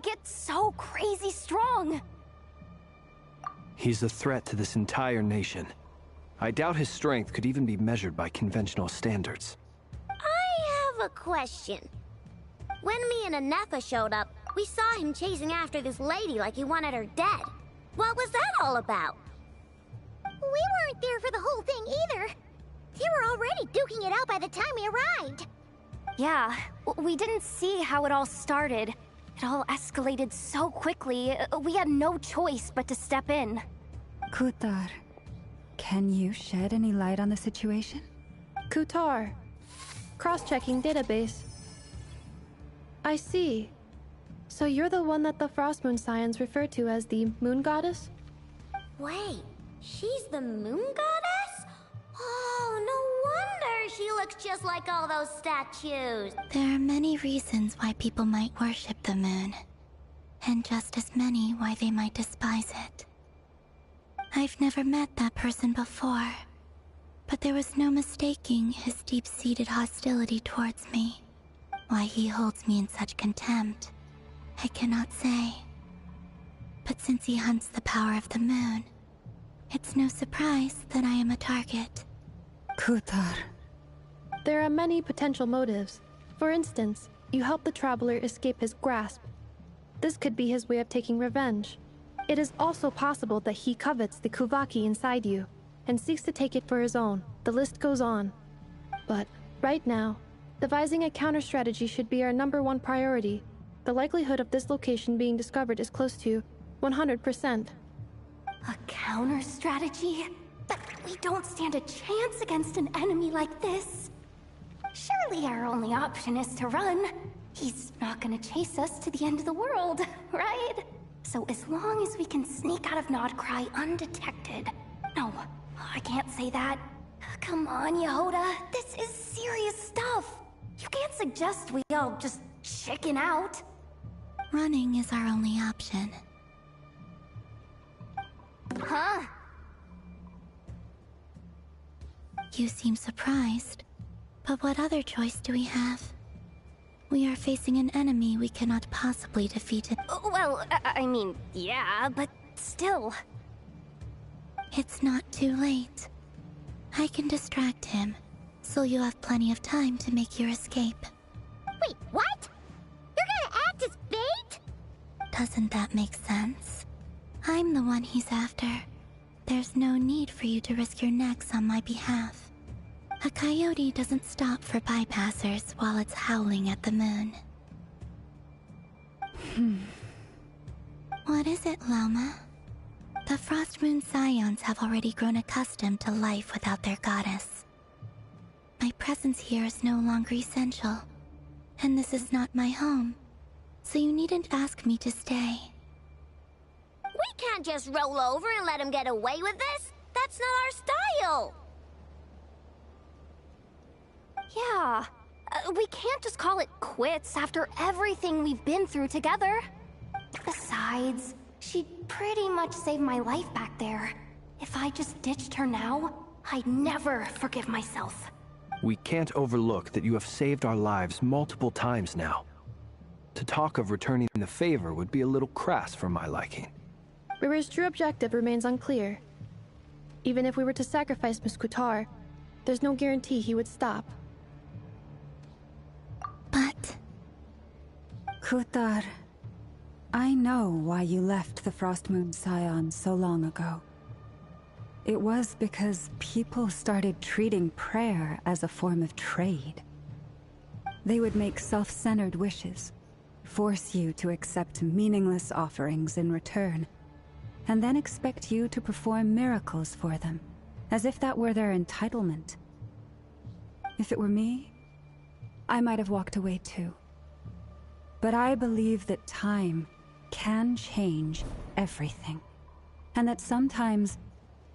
get so crazy strong? He's a threat to this entire nation. I doubt his strength could even be measured by conventional standards. I have a question. When me and Anefa showed up, we saw him chasing after this lady like he wanted her dead. What was that all about? We weren't there for the whole thing either. They were already duking it out by the time we arrived. Yeah, we didn't see how it all started. It all escalated so quickly, we had no choice but to step in. Kutar, can you shed any light on the situation? Kutar. Cross-checking database. I see. So you're the one that the Frost Moon Scions refer to as the Moon Goddess? Wait, she's the Moon Goddess? Oh, no wonder she looks just like all those statues. There are many reasons why people might worship the moon, and just as many why they might despise it. I've never met that person before, but there was no mistaking his deep-seated hostility towards me. Why he holds me in such contempt, I cannot say. But since he hunts the power of the moon, it's no surprise that I am a target. Kutar. There are many potential motives. For instance, you help the traveler escape his grasp. This could be his way of taking revenge. It is also possible that he covets the Kuvaki inside you, and seeks to take it for his own. The list goes on. But, right now, devising a counter-strategy should be our #1 priority. The likelihood of this location being discovered is close to 100%. A counter-strategy? But we don't stand a chance against an enemy like this. Surely our only option is to run. He's not gonna chase us to the end of the world, right? So as long as we can sneak out of Nodcry undetected... No, I can't say that. Come on, Yehoda, this is serious stuff. You can't suggest we all just chicken out. Running is our only option. Huh? You seem surprised. But what other choice do we have? We are facing an enemy we cannot possibly defeat. Well, I mean, yeah, but still. It's not too late. I can distract him, so you'll have plenty of time to make your escape. Wait, what? You're gonna act as bait? Doesn't that make sense? I'm the one he's after. There's no need for you to risk your necks on my behalf. A coyote doesn't stop for bypassers while it's howling at the moon. What is it, Loma? The Frost Moon Scions have already grown accustomed to life without their goddess. My presence here is no longer essential, and this is not my home, so you needn't ask me to stay. We can't just roll over and let him get away with this. That's not our style. Yeah, we can't just call it quits after everything we've been through together. Besides, she pretty much saved my life back there. If I just ditched her now, I'd never forgive myself. We can't overlook that you have saved our lives multiple times now. To talk of returning the favor would be a little crass for my liking. Rerir's true objective remains unclear. Even if we were to sacrifice Miss Kutar, there's no guarantee he would stop. But... Kutar, I know why you left the Frost Moon Scions so long ago. It was because people started treating prayer as a form of trade. They would make self-centered wishes, force you to accept meaningless offerings in return, and then expect you to perform miracles for them, as if that were their entitlement. If it were me, I might have walked away too. But I believe that time can change everything, and that sometimes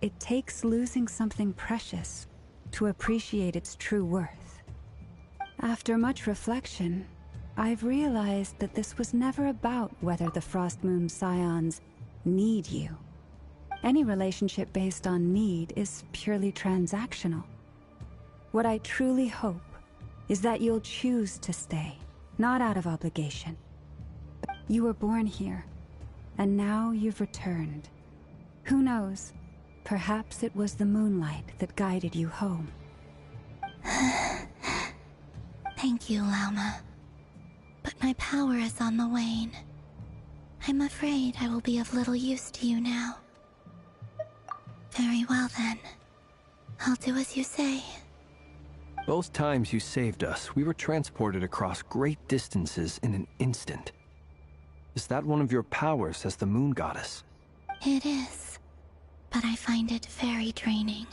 it takes losing something precious to appreciate its true worth. After much reflection, I've realized that this was never about whether the Frost Moon Scions need you. Any relationship based on need is purely transactional. What I truly hope is that you'll choose to stay, not out of obligation, You were born here, and now you've returned. Who knows? Perhaps it was the moonlight that guided you home. Thank you, Lauma. But my power is on the wane. I'm afraid I will be of little use to you now. Very well then. I'll do as you say. Both times you saved us, we were transported across great distances in an instant. Is that one of your powers as the moon goddess? It is, but I find it very draining.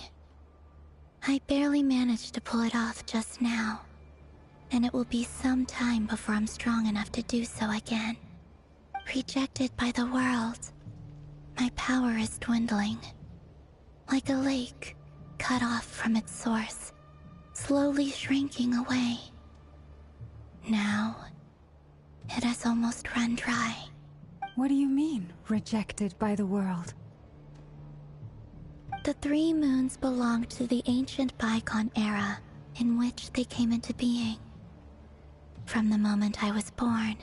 I barely managed to pull it off just now, and it will be some time before I'm strong enough to do so again. Rejected by the world, my power is dwindling. Like a lake cut off from its source, slowly shrinking away. Now, it has almost run dry. What do you mean, rejected by the world? The 3 moons belonged to the ancient bygone era in which they came into being. From the moment I was born,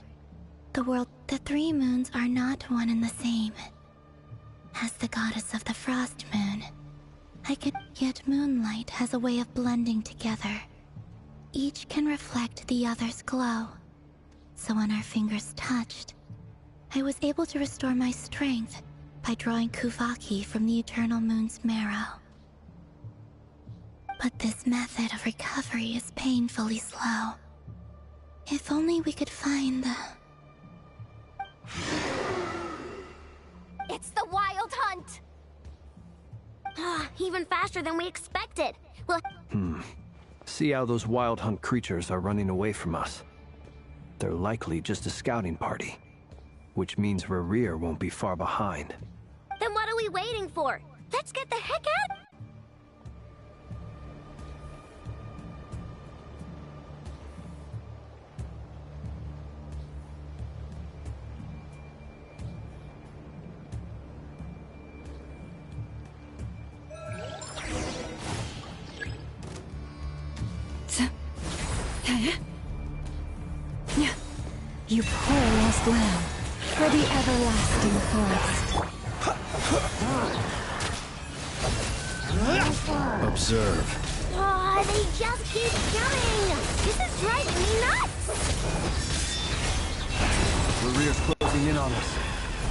the 3 moons are not one and the same. As the goddess of the frost moon, yet moonlight has a way of blending together. Each can reflect the other's glow. So when our fingers touched, I was able to restore my strength by drawing Kuvaki from the eternal moon's marrow. But this method of recovery is painfully slow. If only we could find the... It's the Wild Hunt! Even faster than we expected. Well, See how those Wild Hunt creatures are running away from us. They're likely just a scouting party, which means rerir won't be far behind. then what are we waiting for? Let's get the heck out! You poor lost lamb, for the everlasting forest. Observe. Oh, they just keep coming! This is driving me nuts! Rerir's closing in on us.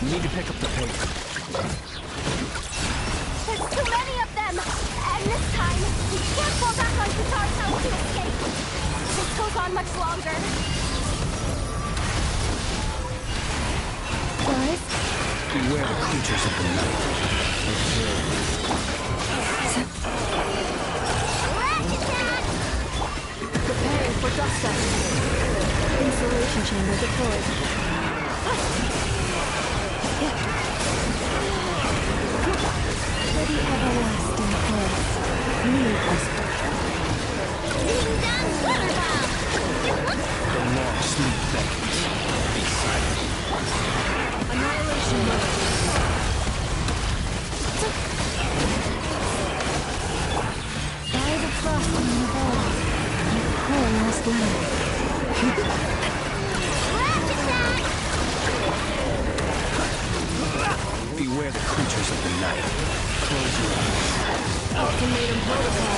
We need to pick up the pace. There's too many of them! And this time, we can't fall back on Qatar's house to escape. This goes on much longer. Guys, Beware the creatures of the night. Preparing for dust up. Insulation chamber deployed. for the everlasting forest, lead us. The long sleep beckons. Be silent. Annihilation mode. By the frost on the wall, you poor lost lamb. Beware the creatures of the night. Close your eyes. Ultimatum protocol.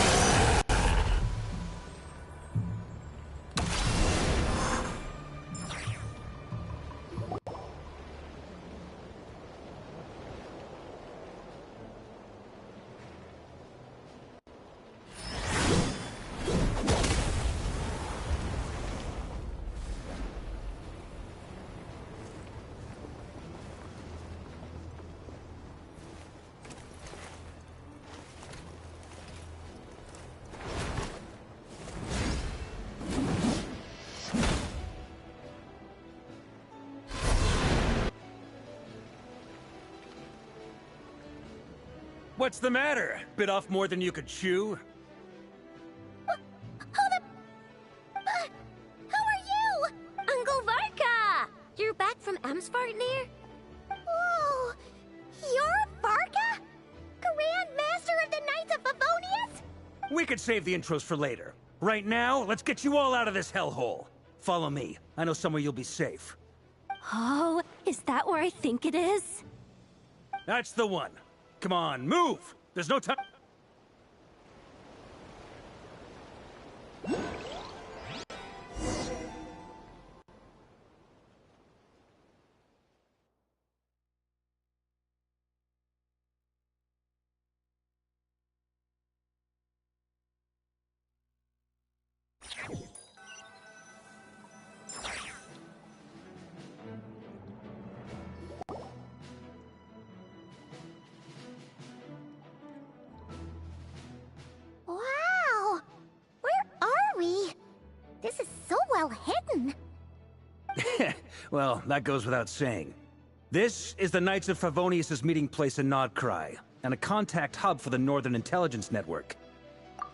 What's the matter? Bit off more than you could chew? Hold up! Who are you? Uncle Varka! You're back from Amsvartnir? Oh, you're Varka? Grand Master of the Knights of Favonius? We could save the intros for later. Right now, let's get you all out of this hellhole. Follow me. I know somewhere you'll be safe. Oh, is that where I think it is? That's the one. Come on, move! There's no time. Wow! Where are we? This is so well hidden. Well, that goes without saying. This is the Knights of Favonius' meeting place in Nodcry, and a contact hub for the Northern Intelligence Network.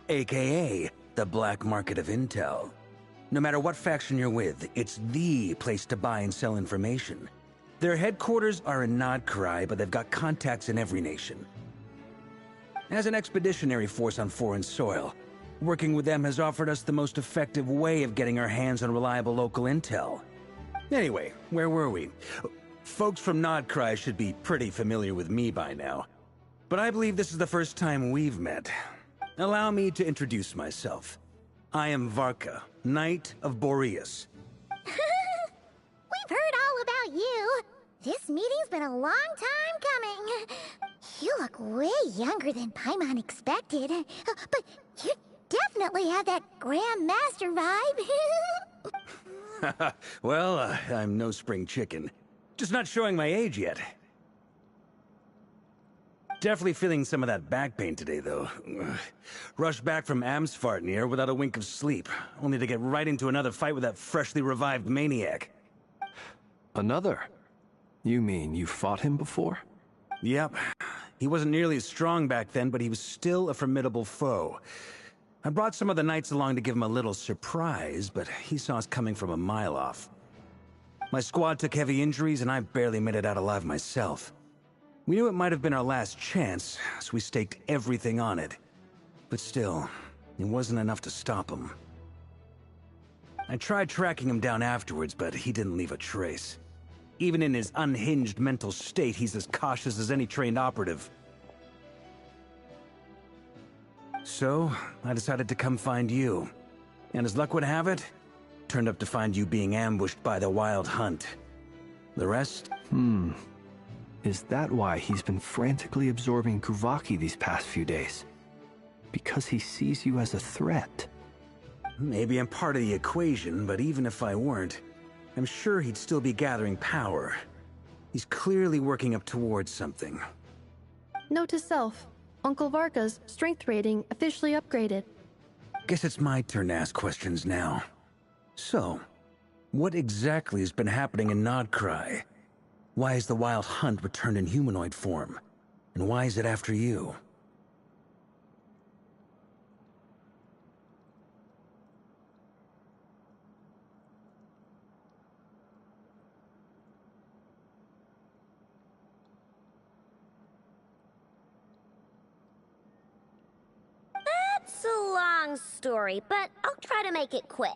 AKA, the black market of intel. No matter what faction you're with, it's the place to buy and sell information. Their headquarters are in Nodcry, but they've got contacts in every nation. As an expeditionary force on foreign soil, working with them has offered us the most effective way of getting our hands on reliable local intel. Anyway, where were we? Folks from Nodcry should be pretty familiar with me by now. But I believe this is the first time we've met. Allow me to introduce myself. I am Varka, Knight of Boreas. We've heard all about you. This meeting's been a long time coming. You look way younger than Paimon expected. But you definitely have that Grand Master vibe. Well, I'm no spring chicken. Just not showing my age yet. Definitely feeling some of that back pain today, though. Rushed back from Amsfartnir without a wink of sleep, only to get right into another fight with that freshly revived maniac. Another? You mean you fought him before? Yep. He wasn't nearly as strong back then, but he was still a formidable foe. I brought some of the knights along to give him a little surprise, but he saw us coming from a mile off. My squad took heavy injuries, and I barely made it out alive myself. We knew it might have been our last chance, so we staked everything on it. But still, it wasn't enough to stop him. I tried tracking him down afterwards, but he didn't leave a trace. Even in his unhinged mental state, he's as cautious as any trained operative. So, I decided to come find you. And as luck would have it, turned up to find you being ambushed by the Wild Hunt. The rest? Is that why he's been frantically absorbing Kuvaki these past few days? Because he sees you as a threat? Maybe I'm part of the equation, but even if I weren't, I'm sure he'd still be gathering power. He's clearly working up towards something. Note to self, Uncle Varka's strength rating officially upgraded. Guess it's my turn to ask questions now. So, what exactly has been happening in Nodcry? Why is the Wild Hunt returned in humanoid form? And why is it after you? It's a long story, but I'll try to make it quick.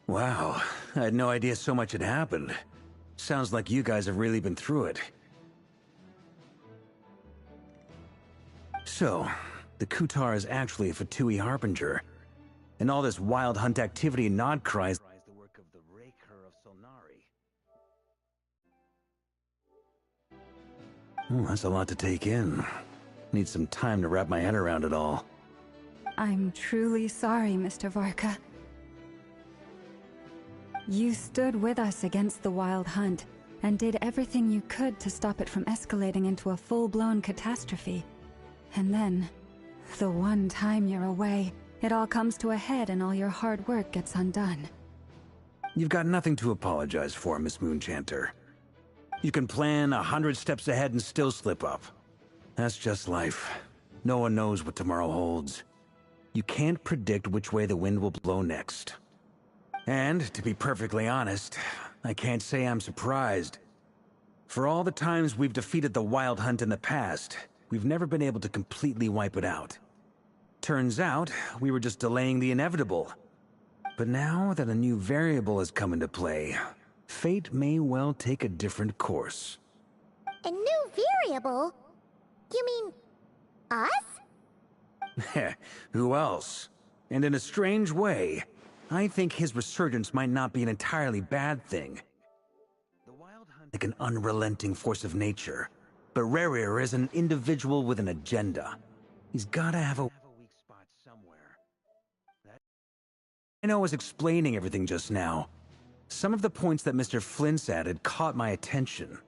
Wow, I had no idea so much had happened. Sounds like you guys have really been through it. So, the Kutar is actually a Fatui Harbinger. And all this Wild Hunt activity in Nodcry is the work of the rerir of Solnari. That's a lot to take in. Need some time to wrap my head around it all. I'm truly sorry, Mr. Varka. You stood with us against the Wild Hunt, and did everything you could to stop it from escalating into a full-blown catastrophe. And then, the one time you're away, it all comes to a head and all your hard work gets undone. You've got nothing to apologize for, Miss Moonchanter. You can plan 100 steps ahead and still slip up. That's just life. No one knows what tomorrow holds. You can't predict which way the wind will blow next. And, to be perfectly honest, I can't say I'm surprised. For all the times we've defeated the Wild Hunt in the past, we've never been able to completely wipe it out. Turns out, we were just delaying the inevitable. But now that a new variable has come into play, fate may well take a different course. A new variable? You mean... us? Who else? And in a strange way, I think his resurgence might not be an entirely bad thing. The Wild Hunt is like an unrelenting force of nature, but Rerir is an individual with an agenda. He's gotta have a weak spot somewhere. I know I was explaining everything just now. Some of the points that Mr. Flint's added caught my attention.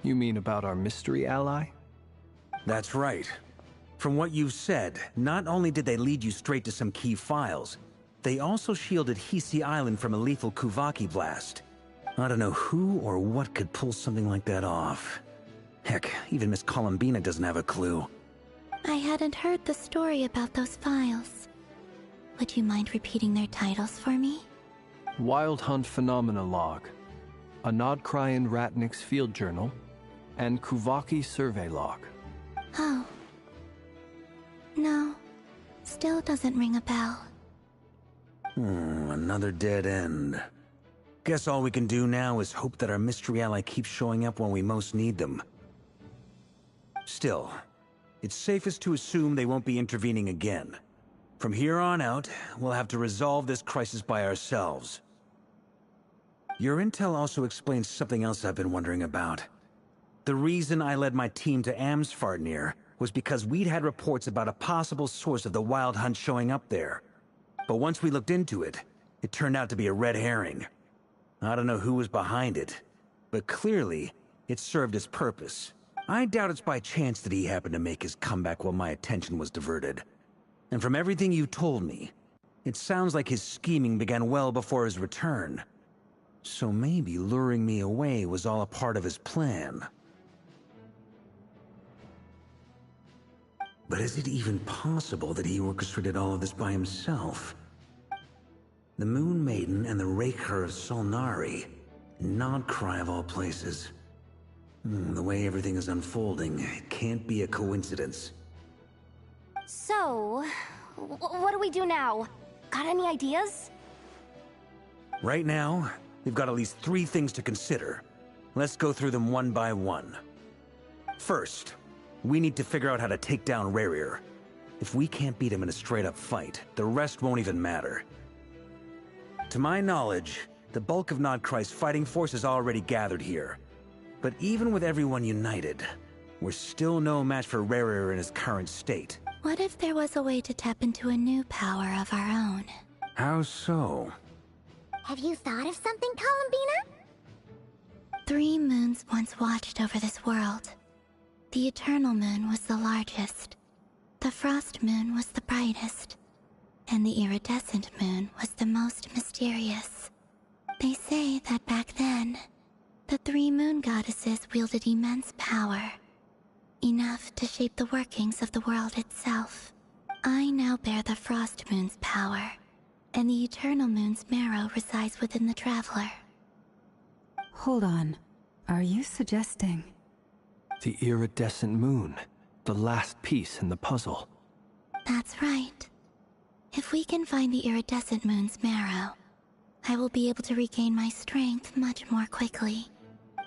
You mean about our mystery ally? That's right. From what you've said, not only did they lead you straight to some key files, they also shielded Hisi Island from a lethal Kuvaki blast. I don't know who or what could pull something like that off. Heck, even Miss Columbina doesn't have a clue. I hadn't heard the story about those files. Would you mind repeating their titles for me? Wild Hunt Phenomena Log, a Nodcrian Ratnik's Field Journal, and Kuvaki Survey Log. Oh. No. Still doesn't ring a bell. Another dead end. Guess all we can do now is hope that our mystery ally keeps showing up when we most need them. Still, it's safest to assume they won't be intervening again. From here on out, we'll have to resolve this crisis by ourselves. Your intel also explains something else I've been wondering about. The reason I led my team to Amsfarnir was because we'd had reports about a possible source of the Wild Hunt showing up there. But once we looked into it, it turned out to be a red herring. I don't know who was behind it, but clearly, it served its purpose. I doubt it's by chance that he happened to make his comeback while my attention was diverted. And from everything you told me, it sounds like his scheming began well before his return. So maybe luring me away was all a part of his plan. But is it even possible that he orchestrated all of this by himself? The Moon Maiden and the Rerir of Solnari, Nodcry of all places. The way everything is unfolding, it can't be a coincidence. So, what do we do now? Got any ideas? Right now, we've got at least 3 things to consider. Let's go through them one by one. First, we need to figure out how to take down Rerir. If we can't beat him in a straight-up fight, the rest won't even matter. To my knowledge, the bulk of Nodcry's fighting force is already gathered here. But even with everyone united, we're still no match for Rerir in his current state. What if there was a way to tap into a new power of our own? How so? Have you thought of something, Columbina? 3 moons once watched over this world. The Eternal Moon was the largest. The Frost Moon was the brightest. And the Iridescent Moon was the most mysterious. They say that back then, the 3 moon goddesses wielded immense power. Enough to shape the workings of the world itself. I now bear the Frost Moon's power, and the Eternal Moon's marrow resides within the Traveler. Hold on. Are you suggesting... The Iridescent Moon, the last piece in the puzzle. That's right. If we can find the Iridescent Moon's marrow, I will be able to regain my strength much more quickly.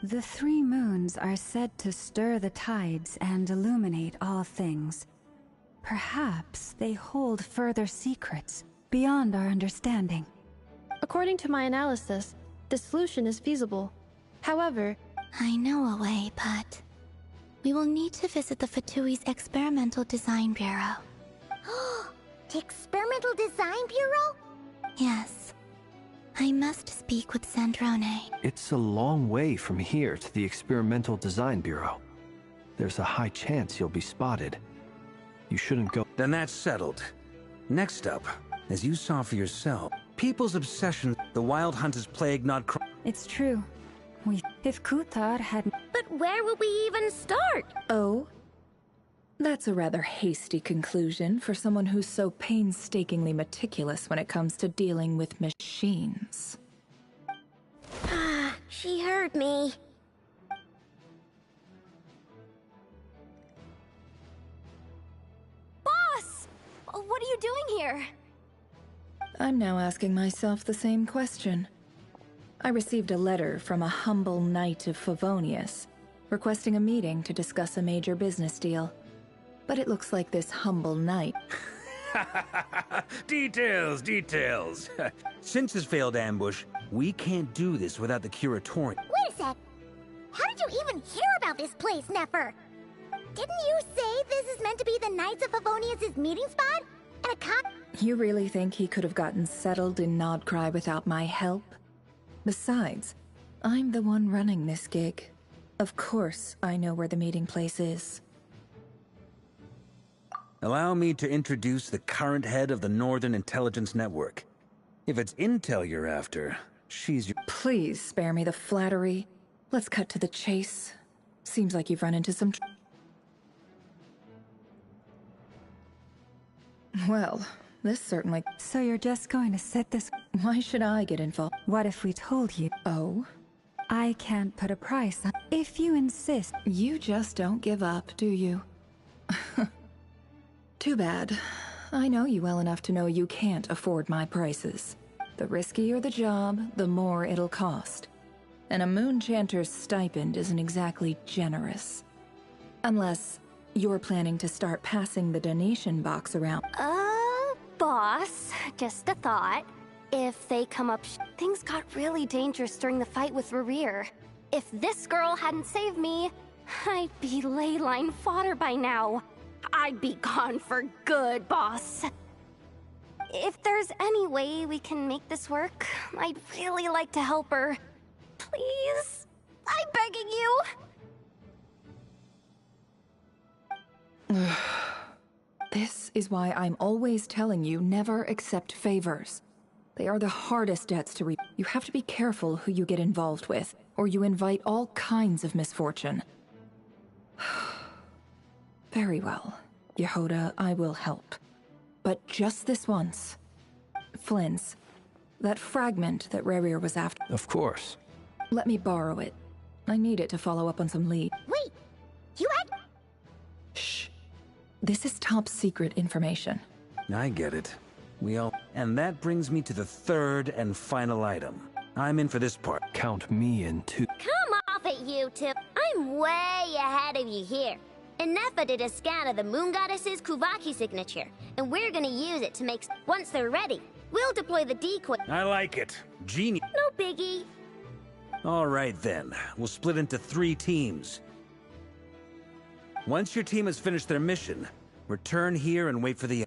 The 3 moons are said to stir the tides and illuminate all things. Perhaps they hold further secrets beyond our understanding. According to my analysis, this solution is feasible. However, I know a way, but we will need to visit the Fatui's Experimental Design Bureau. The Experimental Design Bureau? Yes. I must speak with Sandrone. It's a long way from here to the Experimental Design Bureau. There's a high chance you'll be spotted. You shouldn't go. Then that's settled. Next up, as you saw for yourself, people's obsession, the Wild Hunt has plagued Nodcry. It's true. If Kuthar hadn't... But where would we even start? Oh? That's a rather hasty conclusion for someone who's so painstakingly meticulous when it comes to dealing with machines. She heard me. Boss! What are you doing here? I'm now asking myself the same question. I received a letter from a humble knight of Favonius, requesting a meeting to discuss a major business deal. But it looks like this humble knight... Details, details. Since his failed ambush, we can't do this without the Curatorium. Wait a sec. How did you even hear about this place, Nefer? Didn't you say this is meant to be the Knights of Favonius' meeting spot? And a con- You really think he could have gotten settled in Nodcry without my help? Besides, I'm the one running this gig. Of course I know where the meeting place is. Allow me to introduce the current head of the Northern Intelligence Network. If it's intel you're after, she's your... Please spare me the flattery. Let's cut to the chase. Seems like you've run into some... Well, this certainly... So you're just going to sit this... Why should I get involved? What if we told you? Oh? I can't put a price on... If you insist... You just don't give up, do you? Too bad. I know you well enough to know you can't afford my prices. The riskier the job, the more it'll cost. And a moon chanter's stipend isn't exactly generous. Unless you're planning to start passing the donation box around. Boss, just a thought. If they come up, things got really dangerous during the fight with Rerir. If this girl hadn't saved me, I'd be ley line fodder by now. I'd be gone for good, boss. If there's any way we can make this work, I'd really like to help her. Please? I'm begging you. This is why I'm always telling you never accept favors. They are the hardest debts to repay. You have to be careful who you get involved with, or you invite all kinds of misfortune. Very well. Yehoda, I will help. But just this once. Flynn's. That fragment that Rerir was after. Of course. Let me borrow it. I need it to follow up on some lead. Wait! You had- Shh. This is top secret information. I get it. We all... And that brings me to the third and final item. I'm in for this part. Count me in too. Come off it, you two. I'm way ahead of you here. Nefa did a scan of the Moon Goddess's Kuvaki signature, and we're gonna use it to make... Once they're ready, we'll deploy the decoy... I like it. Genius. No biggie. All right, then. We'll split into 3 teams. Once your team has finished their mission, return here and wait for the...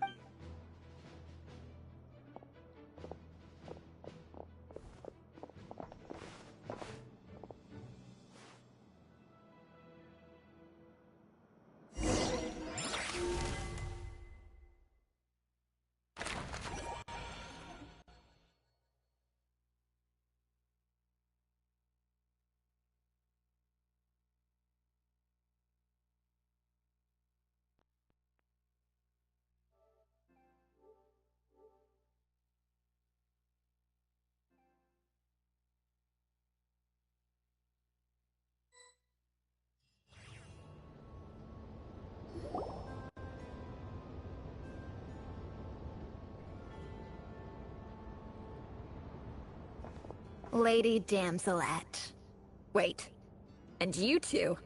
Lady Damselette. Wait. And you two?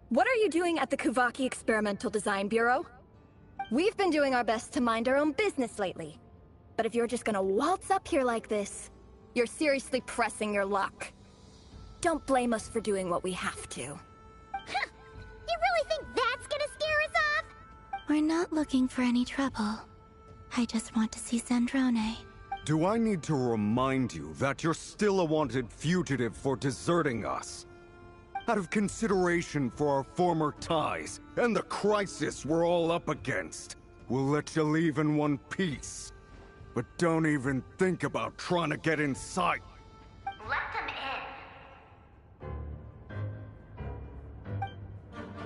What are you doing at the Kuvaki Experimental Design Bureau? We've been doing our best to mind our own business lately. But if you're just gonna waltz up here like this, you're seriously pressing your luck. Don't blame us for doing what we have to. Huh! You really think that's gonna scare us off? We're not looking for any trouble. I just want to see Zandrone. Do I need to remind you that you're still a wanted fugitive for deserting us? Out of consideration for our former ties and the crisis we're all up against, we'll let you leave in one piece. But don't even think about trying to get inside. Let them in.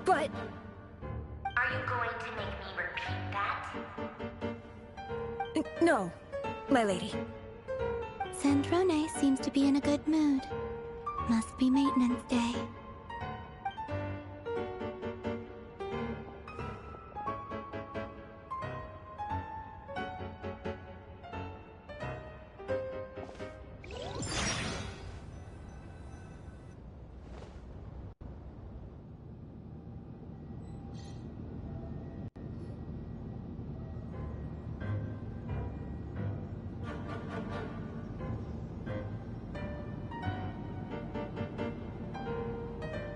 But... Are you going to make me repeat that? No, my lady. Sandrone seems to be in a good mood. Must be maintenance day.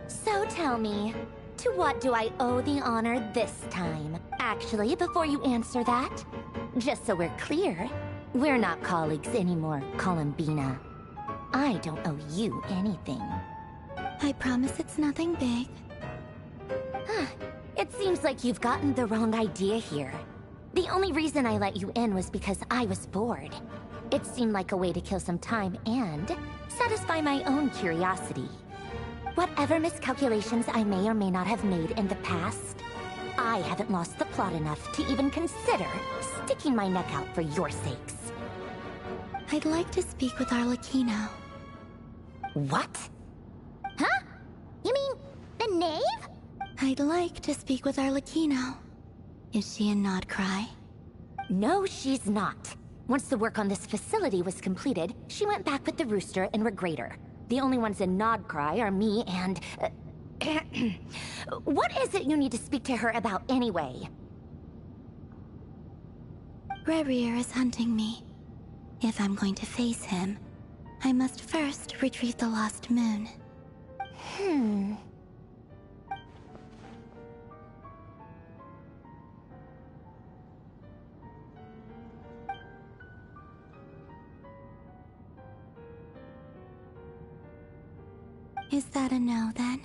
So tell me, to what do I owe the honor this time? Actually, before you answer that, just so we're clear, we're not colleagues anymore, Columbina. I don't owe you anything. I promise it's nothing big. It seems like you've gotten the wrong idea here. The only reason I let you in was because I was bored. It seemed like a way to kill some time and satisfy my own curiosity. Whatever miscalculations I may or may not have made in the past, I haven't lost the plot enough to even consider sticking my neck out for your sakes. I'd like to speak with Arlecchino. What? Huh? You mean the knave? I'd like to speak with Arlecchino. Is she in Nodcry? No, she's not. Once the work on this facility was completed, she went back with the Rooster and Regrator. The only ones in Nodcry are me and... What is it you need to speak to her about anyway? Rerir is hunting me. If I'm going to face him, I must first retrieve the lost moon. Is that a no, then?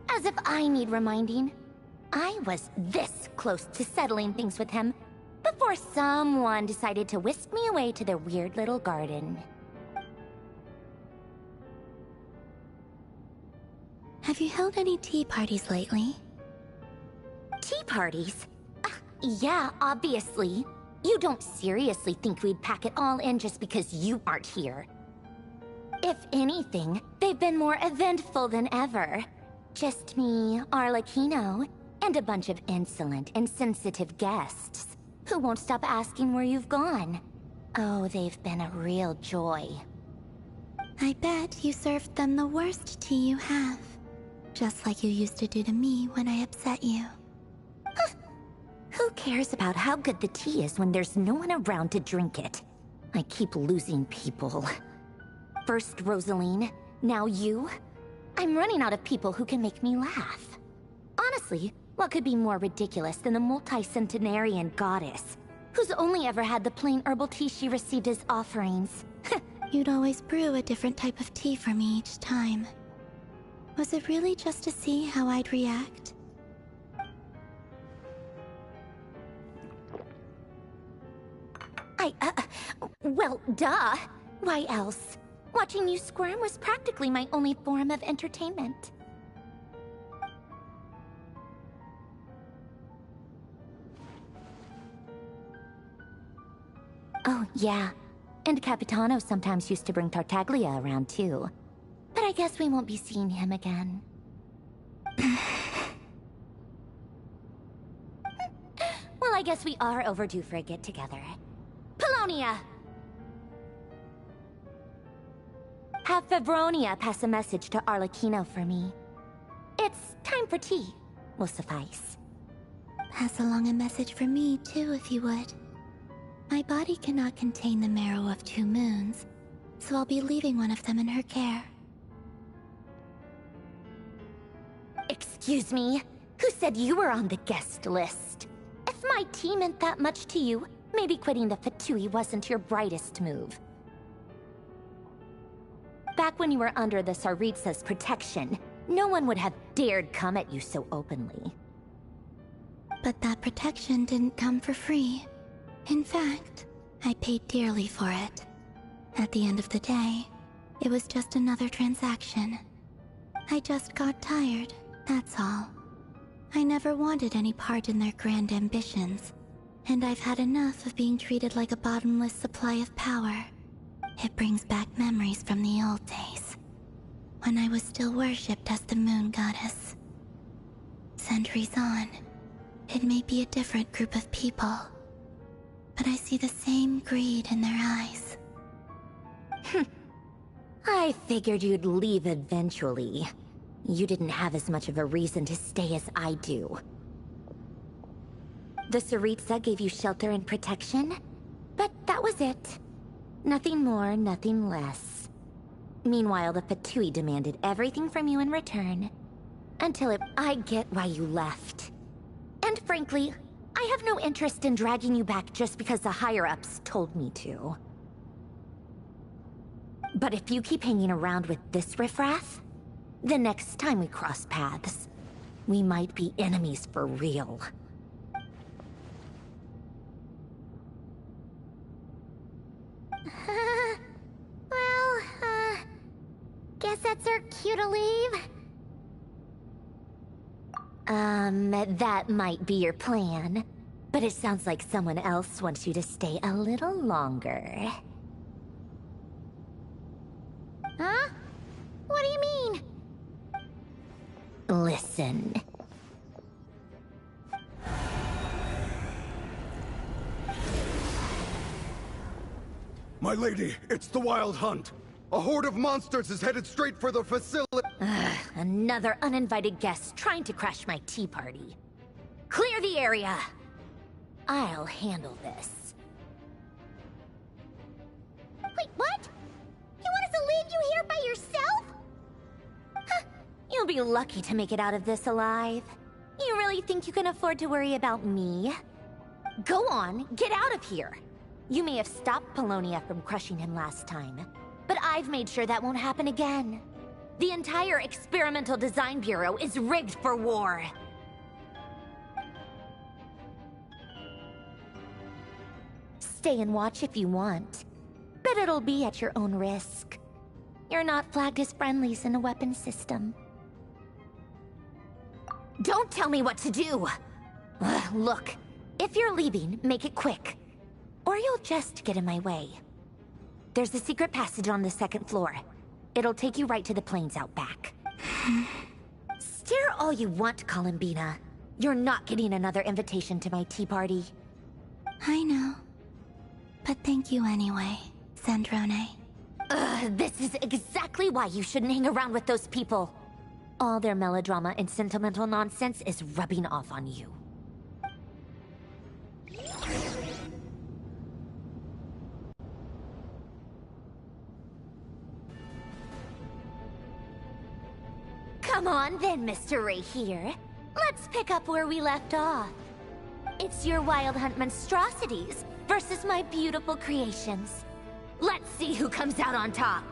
As if I need reminding. I was this close to settling things with him before someone decided to whisk me away to their weird little garden. Have you held any tea parties lately? Tea parties? Yeah, obviously. You don't seriously think we'd pack it all in just because you aren't here. If anything, they've been more eventful than ever. Just me, Arlecchino, and a bunch of insolent, insensitive guests who won't stop asking where you've gone. Oh, they've been a real joy. I bet you served them the worst tea you have. Just like you used to do to me when I upset you. Who cares about how good the tea is when there's no one around to drink it? I keep losing people. First Rosaline, now you. I'm running out of people who can make me laugh. Honestly, what could be more ridiculous than the multi-centenarian goddess, who's only ever had the plain herbal tea she received as offerings? You'd always brew a different type of tea for me each time. Was it really just to see how I'd react? Well, duh. Why else? Watching you squirm was practically my only form of entertainment. Oh, yeah. And Capitano sometimes used to bring Tartaglia around, too. But I guess we won't be seeing him again. Well, I guess we are overdue for a get-together. Polonia! Have Favronia pass a message to Arlecchino for me. It's time for tea. Will suffice. Pass along a message for me, too, if you would. My body cannot contain the marrow of 2 moons, so I'll be leaving one of them in her care. Excuse me? Who said you were on the guest list? If my tea meant that much to you, maybe quitting the Fatui wasn't your brightest move. Back when you were under the Tsaritsa's protection, no one would have dared come at you so openly. But that protection didn't come for free. In fact, I paid dearly for it. At the end of the day, It was just another transaction. I just got tired, that's all. I never wanted any part in their grand ambitions, and I've had enough of being treated like a bottomless supply of power. It brings back memories from the old days, when I was still worshipped as the moon goddess. Centuries on, it may be a different group of people, but I see the same greed in their eyes. I figured you'd leave eventually. You didn't have as much of a reason to stay as I do. The Tsaritsa gave you shelter and protection, but that was it. Nothing more, nothing less. Meanwhile, the Fatui demanded everything from you in return. I get why you left. And frankly, I have no interest in dragging you back just because the higher-ups told me to. But if you keep hanging around with this riffraff, the next time we cross paths, we might be enemies for real. Guess that's our cue to leave. That might be your plan. But it sounds like someone else wants you to stay a little longer. Huh? What do you mean? Listen. My lady, it's the Wild Hunt. A horde of monsters is headed straight for the facility. Another uninvited guest trying to crash my tea party. Clear the area! I'll handle this. Wait, what? You want us to leave you here by yourself? You'll be lucky to make it out of this alive. You really think you can afford to worry about me? Go on, get out of here. You may have stopped Polonia from crushing him last time, but I've made sure that won't happen again. The entire Experimental Design Bureau is rigged for war. Stay and watch if you want, but it'll be at your own risk. You're not flagged as friendlies in a weapons system. Don't tell me what to do! Look, if you're leaving, make it quick. Or you'll just get in my way. There's a secret passage on the second floor. It'll take you right to the plains out back. Stare all you want, Columbina. You're not getting another invitation to my tea party. I know. But thank you anyway, Sandrone. This is exactly why you shouldn't hang around with those people. All their melodrama and sentimental nonsense is rubbing off on you. Come on then, Mr. Rerir. Let's pick up where we left off. It's your Wild Hunt monstrosities versus my beautiful creations. Let's see who comes out on top.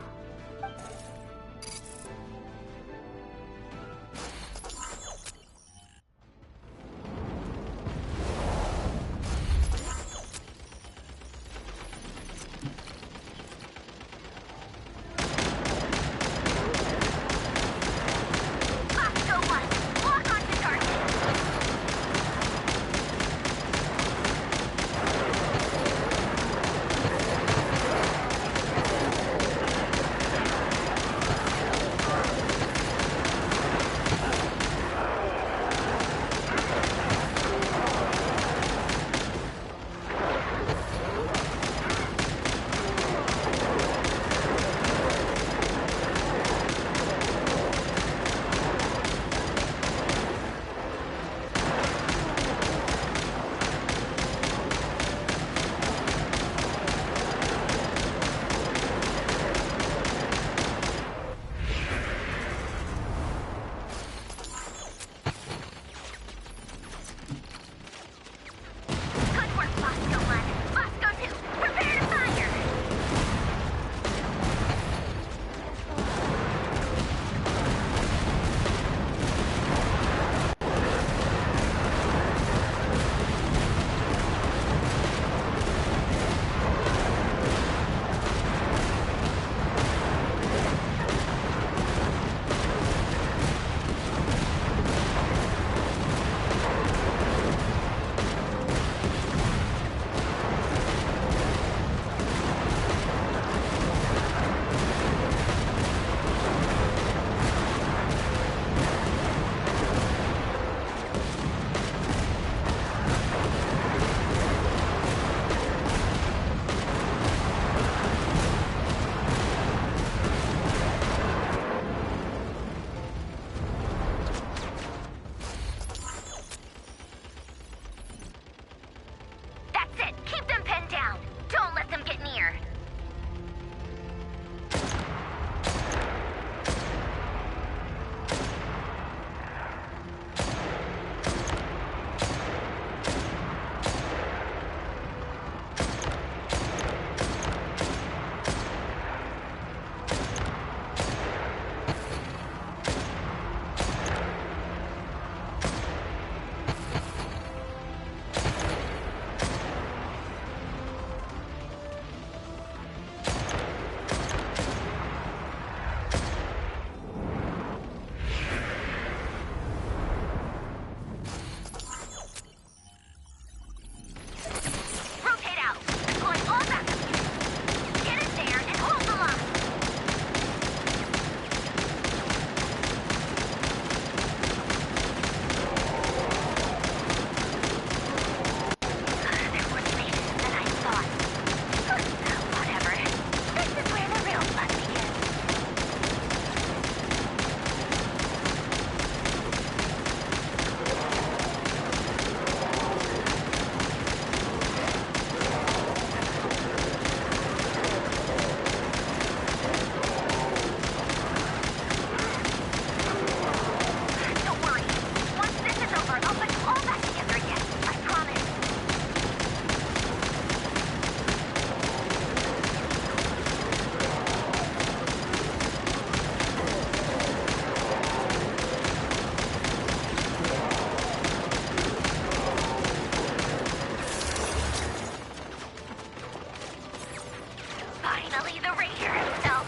Finally, the rerir himself.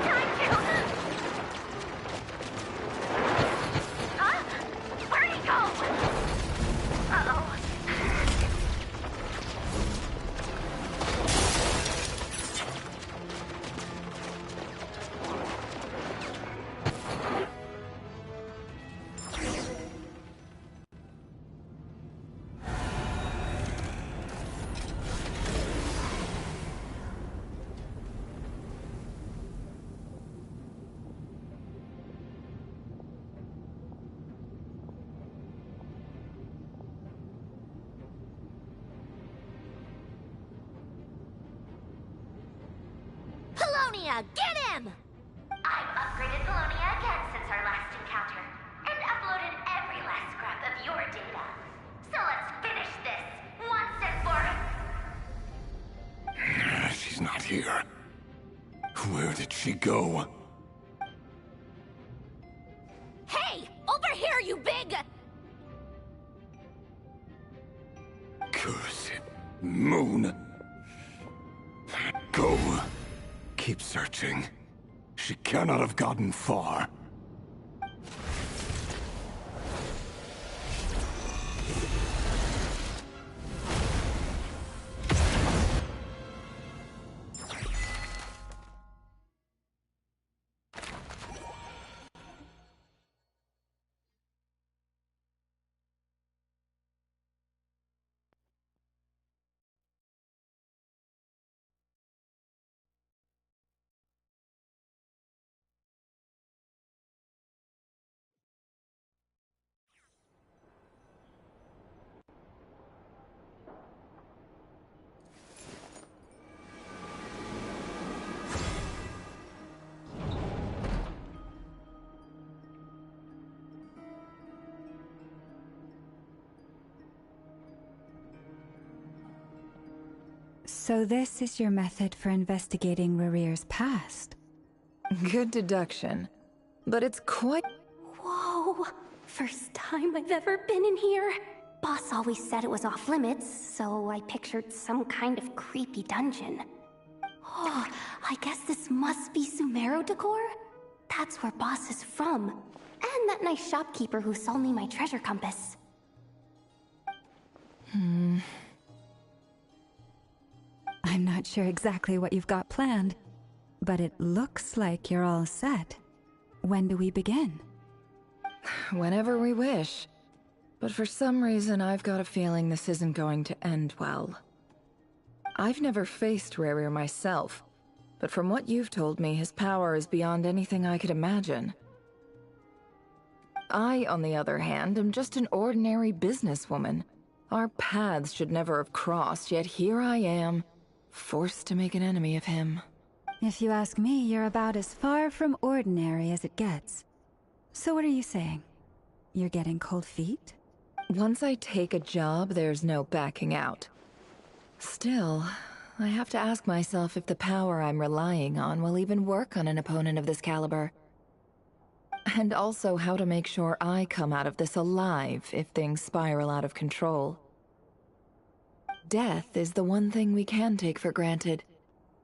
Time to... Huh? Where'd he go? Uh-oh. Polonia, get him! I've upgraded Polonia again since our last encounter, and uploaded every last scrap of your data. So let's finish this, once and for... She's not here. Where did she go? Hey! Over here, you big... Curse it, Moon. Go. Keep searching. She cannot have gotten far. So this is your method for investigating Rerir's past? Good deduction. But it's quite... Whoa! First time I've ever been in here. Boss always said it was off limits, so I pictured some kind of creepy dungeon. Oh, I guess this must be Sumero decor? That's where Boss is from. And that nice shopkeeper who sold me my treasure compass. I'm not sure exactly what you've got planned, but it looks like you're all set. When do we begin? Whenever we wish. But for some reason, I've got a feeling this isn't going to end well. I've never faced Rerir myself, but from what you've told me, his power is beyond anything I could imagine. I, on the other hand, am just an ordinary businesswoman. Our paths should never have crossed, yet here I am, forced to make an enemy of him. If you ask me, you're about as far from ordinary as it gets. So what are you saying? You're getting cold feet? Once I take a job, there's no backing out. Still, I have to ask myself if the power I'm relying on will even work on an opponent of this caliber. And also how to make sure I come out of this alive if things spiral out of control. Death is the one thing we can take for granted.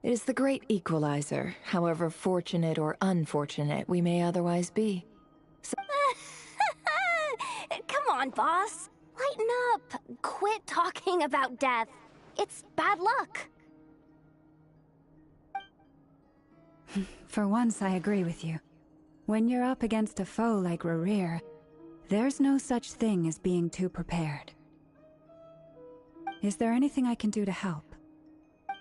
It is the great equalizer, however fortunate or unfortunate we may otherwise be. So Come on, boss. Lighten up. Quit talking about death. It's bad luck. For once, I agree with you. When you're up against a foe like Rerir, there's no such thing as being too prepared. Is there anything I can do to help?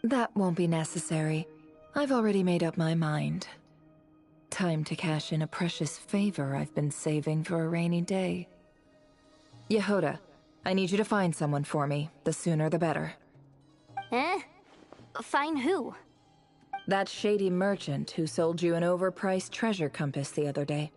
that won't be necessary. I've already made up my mind. Time to cash in a precious favor I've been saving for a rainy day. Yehoda, I need you to find someone for me. The sooner the better. Eh? Find who? That shady merchant who sold you an overpriced treasure compass the other day.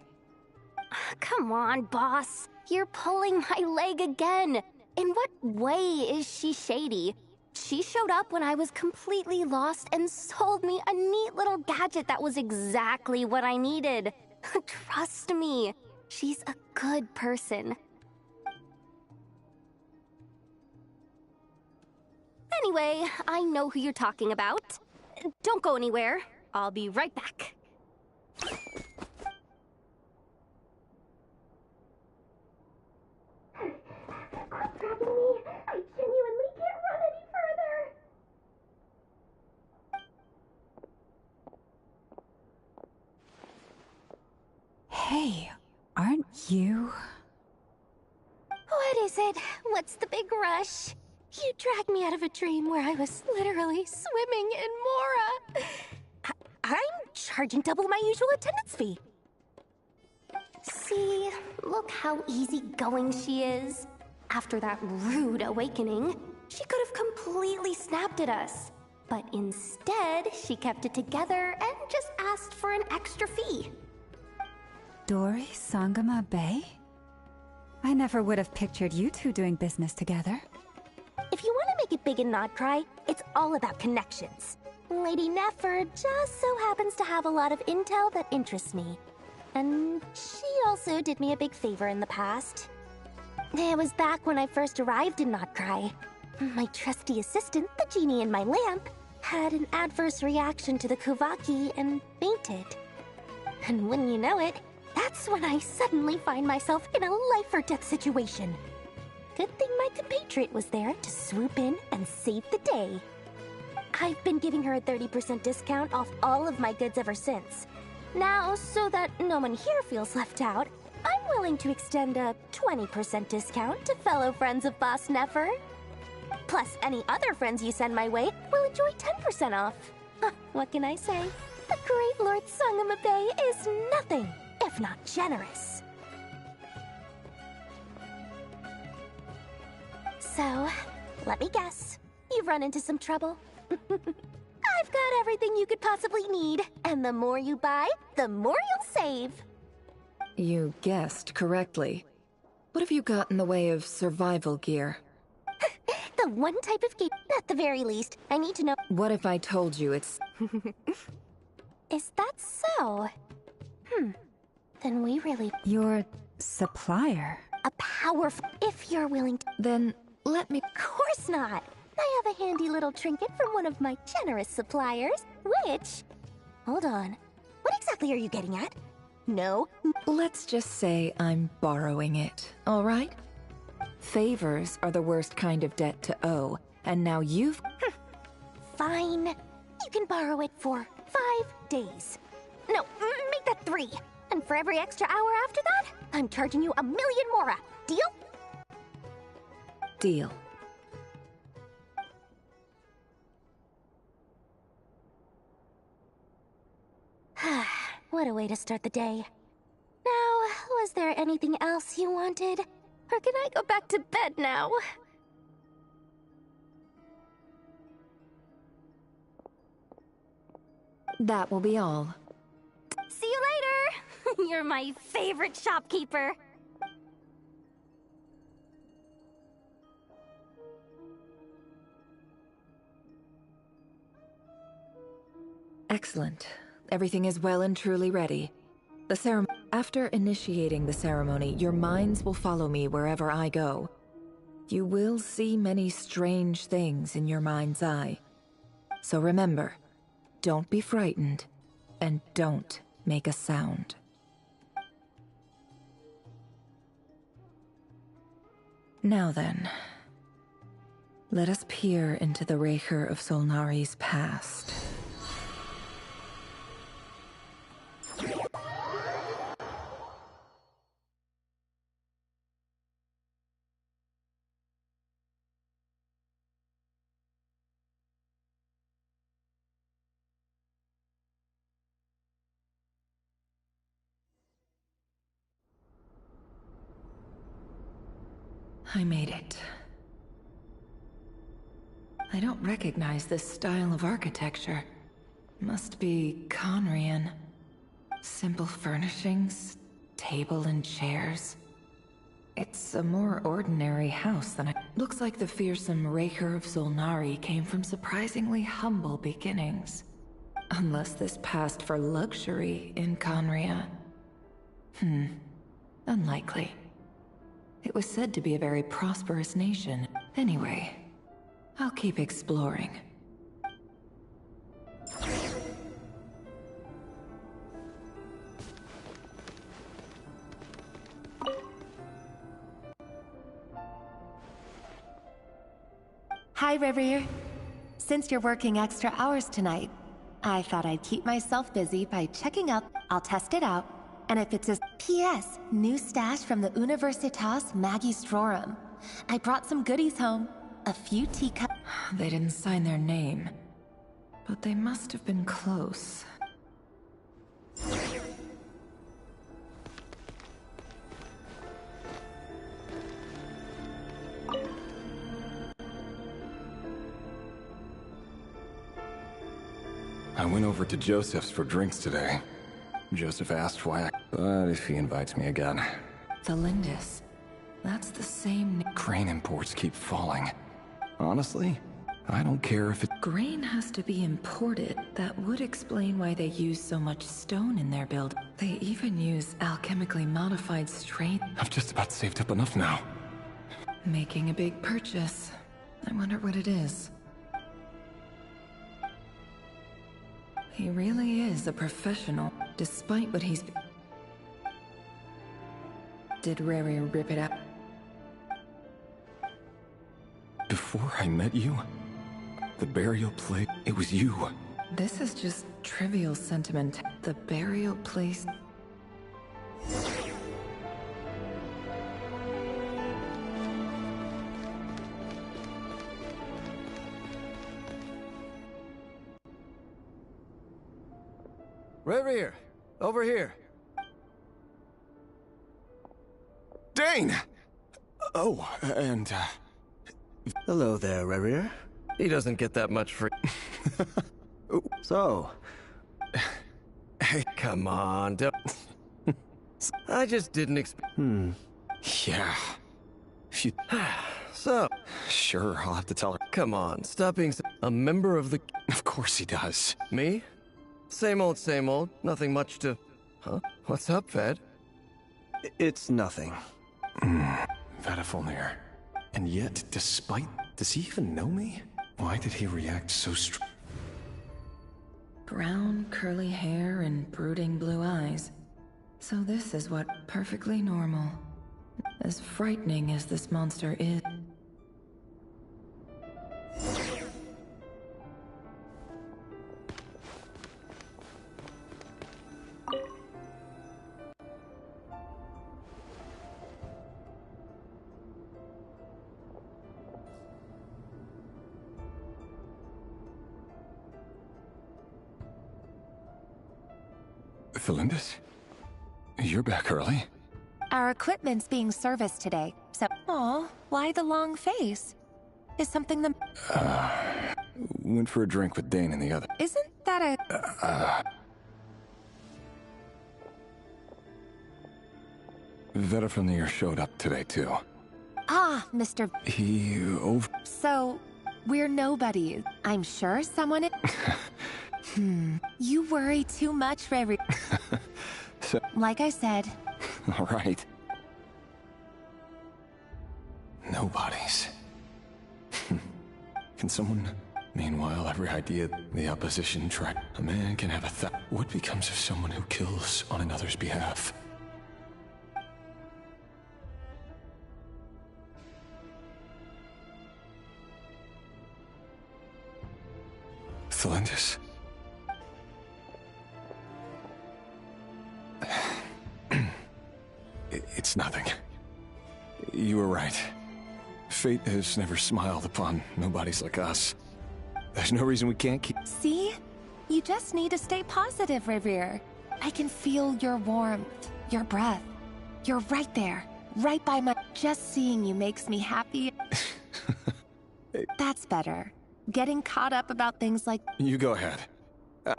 Come on, boss. You're pulling my leg again. In what way is she shady? She showed up when I was completely lost and sold me a neat little gadget that was exactly what I needed. Trust me, she's a good person. Anyway, I know who you're talking about. Don't go anywhere. I'll be right back. Quit dragging me. I genuinely can't run any further. Hey, aren't you? What is it? What's the big rush? You dragged me out of a dream where I was literally swimming in Mora. I'm charging double my usual attendance fee. See, look how easygoing she is. After that rude awakening, she could have completely snapped at us. But instead, she kept it together and just asked for an extra fee. Dori Sangama Bay? I never would have pictured you two doing business together. If you want to make it big in Nodcry, it's all about connections. Lady Nefer just so happens to have a lot of intel that interests me. And she also did me a big favor in the past. It was back when I first arrived in Nodcry. My trusty assistant, the genie in my lamp, had an adverse reaction to the Kuvaki and fainted. And wouldn't you know it, that's when I suddenly find myself in a life-or-death situation. Good thing my compatriot was there to swoop in and save the day. I've been giving her a 30% discount off all of my goods ever since. Now, so that no one here feels left out, I'm willing to extend a 20% discount to fellow friends of Boss Nefer. Plus, any other friends you send my way will enjoy 10% off. What can I say? The great Lord Sangama Bay is nothing if not generous. So, let me guess. You've run into some trouble. I've got everything you could possibly need, and the more you buy, the more you'll save. You guessed correctly. What have you got in the way of survival gear? The one type of gear, at the very least, I need to know. What if I told you it's... Is that so? Then we really... Your supplier? A powerful... If you're willing to... Then let me... Of course not! I have a handy little trinket from one of my generous suppliers, which... Hold on. What exactly are you getting at? No? Let's just say I'm borrowing it, all right? Favors are the worst kind of debt to owe, and now you've... Fine. You can borrow it for 5 days. No, make that 3. And for every extra hour after that, I'm charging you 1,000,000 mora. Deal? Deal. What a way to start the day. Now, was there anything else you wanted? Or can I go back to bed now? That will be all. See you later! You're my favorite shopkeeper. Excellent. Everything is well and truly ready. After initiating the ceremony, your minds will follow me wherever I go. You will see many strange things in your mind's eye. So remember, don't be frightened, and don't make a sound. Now then, let us peer into the rerir of Solnari's past. I made it. I don't recognize this style of architecture. Must be Conrian. Simple furnishings, table and chairs. It's a more ordinary house than Looks like the fearsome rerir of Solnari came from surprisingly humble beginnings. Unless this passed for luxury in Conria. Unlikely. It was said to be a very prosperous nation. Anyway, I'll keep exploring. Hi, rerir. Since you're working extra hours tonight, I thought I'd keep myself busy by checking up. I'll test it out. And if it's a P.S., new stash from the Universitas Magistrorum. I brought some goodies home. A few teacups. They didn't sign their name, but they must have been close. I went over to Joseph's for drinks today. Joseph asked why but if he invites me again. Thelindis. That's the same name. Grain imports keep falling. Honestly, I don't care if it— Grain has to be imported. That would explain why they use so much stone in their build. They even use alchemically modified strain. I've just about saved up enough now. Making a big purchase. I wonder what it is. He really is a professional, despite what he's— Did rerir rip it out? Before I met you, the burial plate, it was you. This is just trivial sentiment. The burial place. Rerir, over here. Dane! Oh, and, Hello there, Rerir. He doesn't get that much for... So... Hey, come on, don't... I just didn't expect... Yeah. She... So... Sure, I'll have to tell her. Come on, stop being a member of the... Of course he does. Me? Same old, nothing much to... Huh? What's up, Fed? It's nothing. Vadafilnir. And yet, despite... Does he even know me? Why did he react so Brown, curly hair and brooding blue eyes. So this is what perfectly normal. As frightening as this monster is. Thelindis? You're back early? Our equipment's being serviced today, so... Aw, why the long face? Is something the... Went for a drink with Dane and the other. Isn't that a... Vadafilnir showed up today, too. Ah, Mr... He So, we're nobody. I'm sure someone... You worry too much, rerir. So... Like I said... All right. Nobodies. Can someone... Meanwhile, every idea the opposition tried... A man can have a thought. What becomes of someone who kills on another's behalf? Thelindis? It's nothing. You were right. Fate has never smiled upon nobodies like us. There's no reason we can't keep... See? You just need to stay positive, rerir. I can feel your warmth, your breath. You're right there, right by my... Just seeing you makes me happy. That's better. Getting caught up about things like... You go ahead.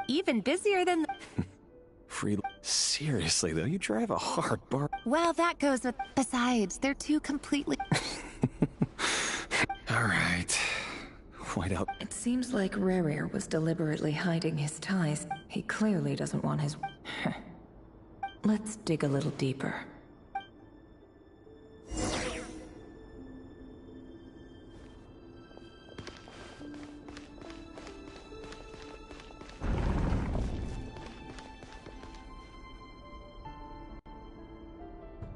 Even busier than... Free... Seriously, though, you drive a hard bar... Well, that goes with... Besides, they're two completely... All right. White out. It seems like rerir was deliberately hiding his ties. He clearly doesn't want his... Let's dig a little deeper.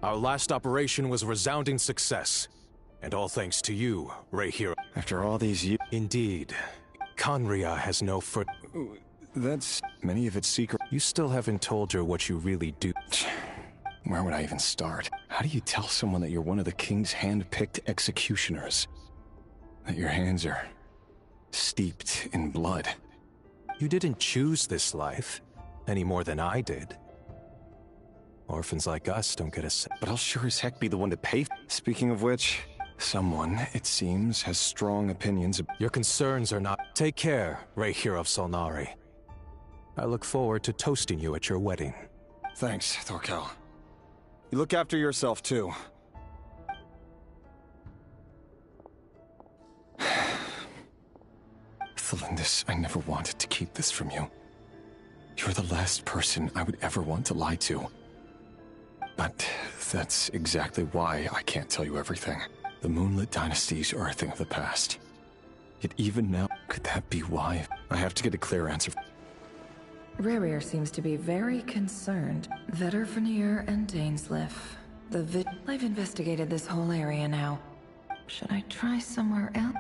Our last operation was a resounding success. And all thanks to you, rerir. After all these years... Indeed. Khaenri'ah has no foot... That's... many of its secret... You still haven't told her what you really do. Where would I even start? How do you tell someone that you're one of the king's hand-picked executioners? That your hands are... steeped in blood? You didn't choose this life, any more than I did. Orphans like us don't get a... But I'll sure as heck be the one to pay... Speaking of which... Someone, it seems, has strong opinions of... Your concerns are not... Take care, rerir of Solnari. I look forward to toasting you at your wedding. Thanks, Thorkel. You look after yourself, too. Thelindis, I never wanted to keep this from you. You're the last person I would ever want to lie to. But that's exactly why I can't tell you everything. The Moonlit dynasties are a thing of the past. Yet even now, could that be why? I have to get a clear answer. Rerir seems to be very concerned. Vetter and Dainsliff. I've investigated this whole area now. Should I try somewhere else?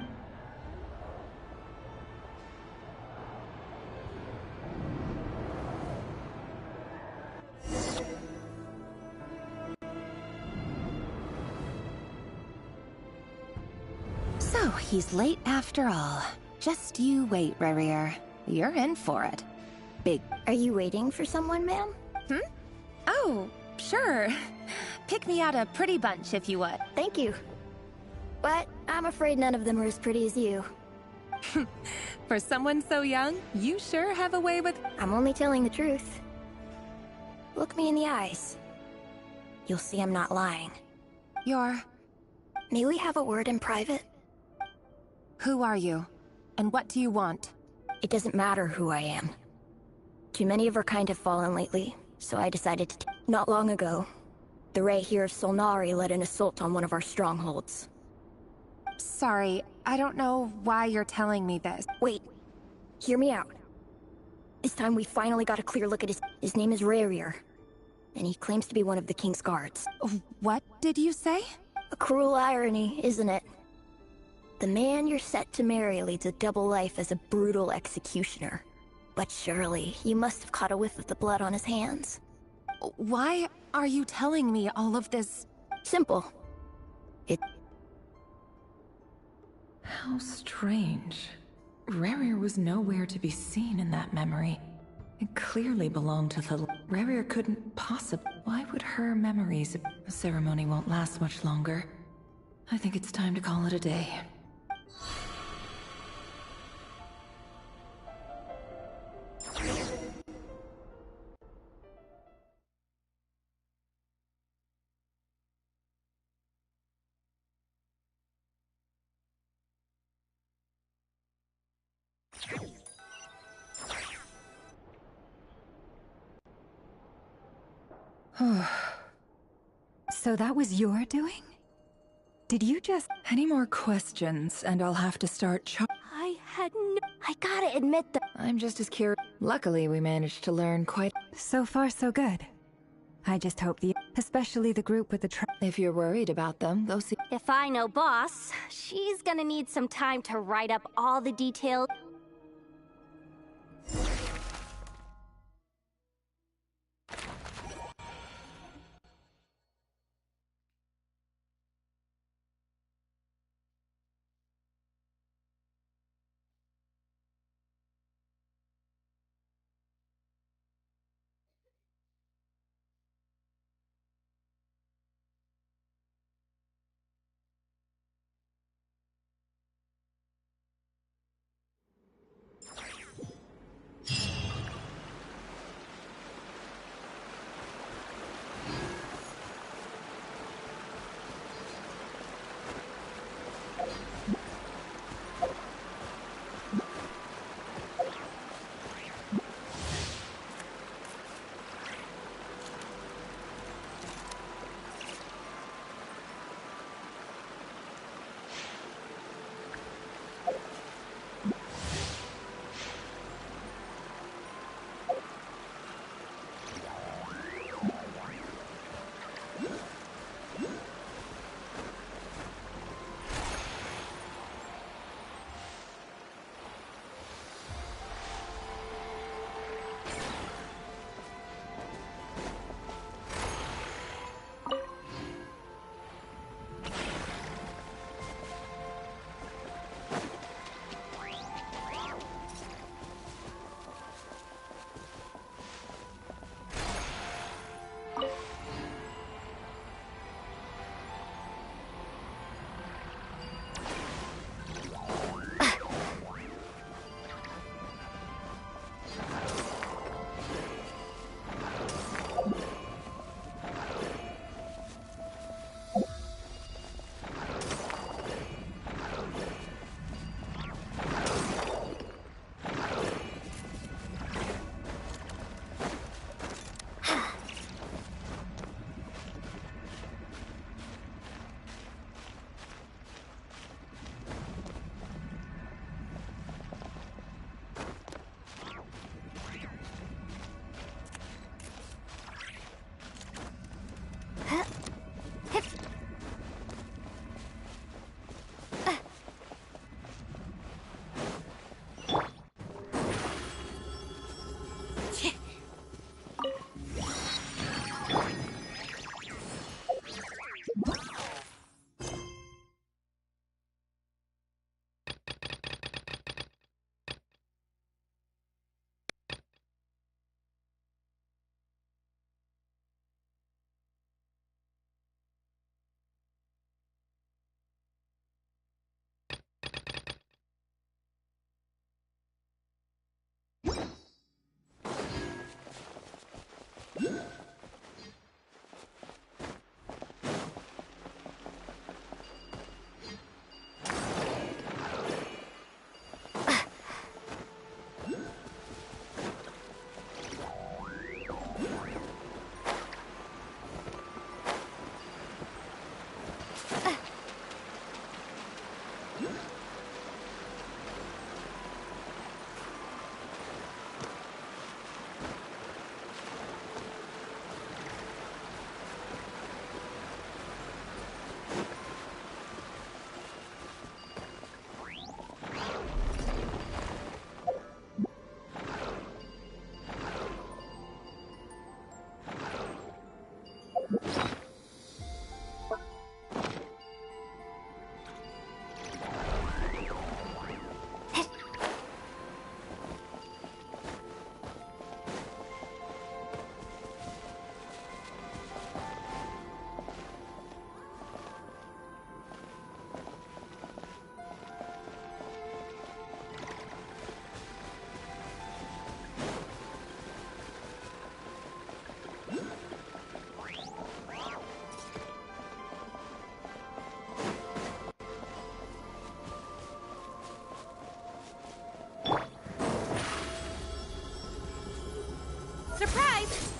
So, he's late after all. Just you wait, Rerir. You're in for it. Big. Are you waiting for someone, ma'am? Oh, sure. Pick me out a pretty bunch if you would. Thank you. But I'm afraid none of them are as pretty as you. For someone so young, you sure have a way with... I'm only telling the truth. Look me in the eyes. You'll see I'm not lying. May we have a word in private? Who are you? And what do you want? It doesn't matter who I am. Too many of our kind have fallen lately, so I decided to... Not long ago, the rerir of Solnari led an assault on one of our strongholds. Sorry, I don't know why you're telling me this. Wait, hear me out. This time we finally got a clear look at his name is Rerir, and he claims to be one of the king's guards. What did you say? A cruel irony, isn't it? The man you're set to marry leads a double life as a brutal executioner. But surely, you must have caught a whiff of the blood on his hands. Why are you telling me all of this? Simple. How strange. Rerir was nowhere to be seen in that memory. It clearly belonged to the... Rerir couldn't possibly... Why would her memories... The ceremony won't last much longer. I think it's time to call it a day. So that was your doing? Did you just... Any more questions, and I'll have to start I gotta admit that... I'm just as curious. Luckily, we managed to learn quite... So far, so good. I just hope especially the group with the If you're worried about them, go see... If I know Boss, she's gonna need some time to write up all the details. Surprise!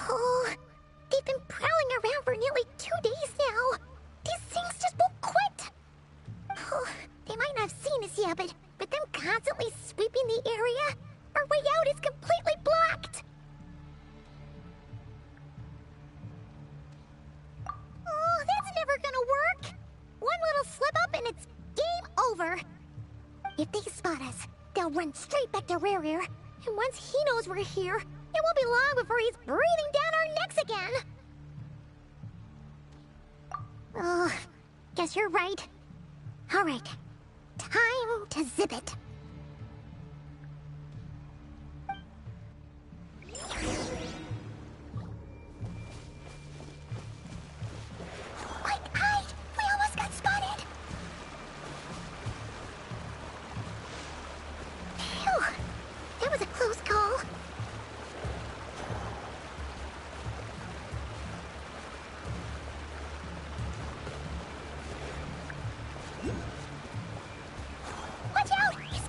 Oh, they've been prowling around for nearly 2 days now. These things just won't quit. Oh, they might not have seen us yet, but them constantly sweeping the area, our way out is completely blocked. Oh, that's never gonna work. One little slip up and it's game over. If they spot us, they'll run straight back to rerir. And once he knows we're here, it won't be long before he's breathing down our necks again. Oh, guess you're right. All right, time to zip it. Quick, we almost got spotted. Phew, that was a close call. Watch out! He's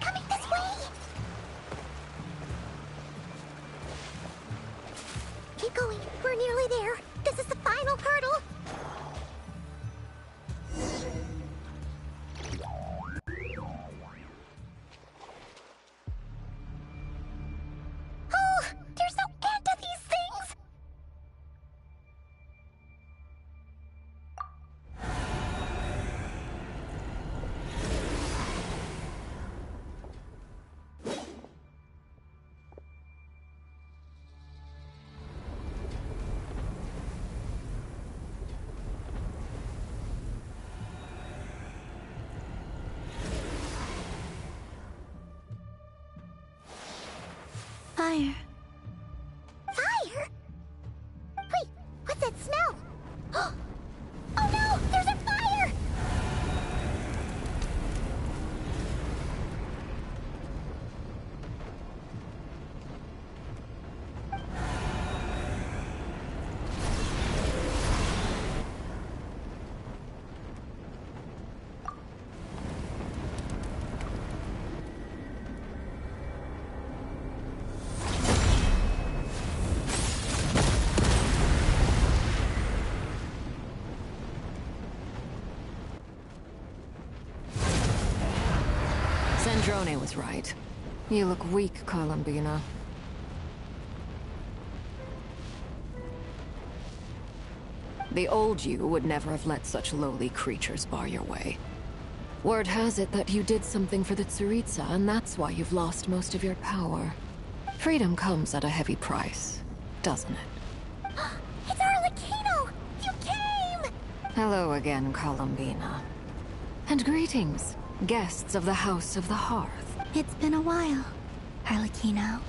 Sandrone was right. You look weak, Columbina. The old you would never have let such lowly creatures bar your way. Word has it that you did something for the Tsaritsa, and that's why you've lost most of your power. Freedom comes at a heavy price, doesn't it? It's Arlecchino! You came! Hello again, Columbina. And greetings, guests of the House of the Hearth. It's been a while, Arlecchino.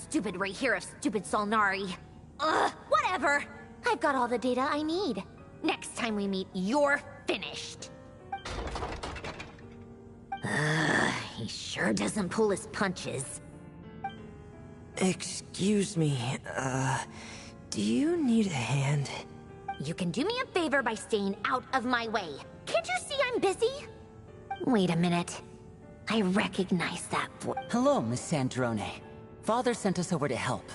Stupid rerir of stupid Solnari. Ugh, whatever. I've got all the data I need. Next time we meet, you're finished. He sure doesn't pull his punches. Excuse me, do you need a hand? You can do me a favor by staying out of my way. Can't you see I'm busy? Wait a minute. I recognize that voice. Hello, Miss Sandrone. Father sent us over to help.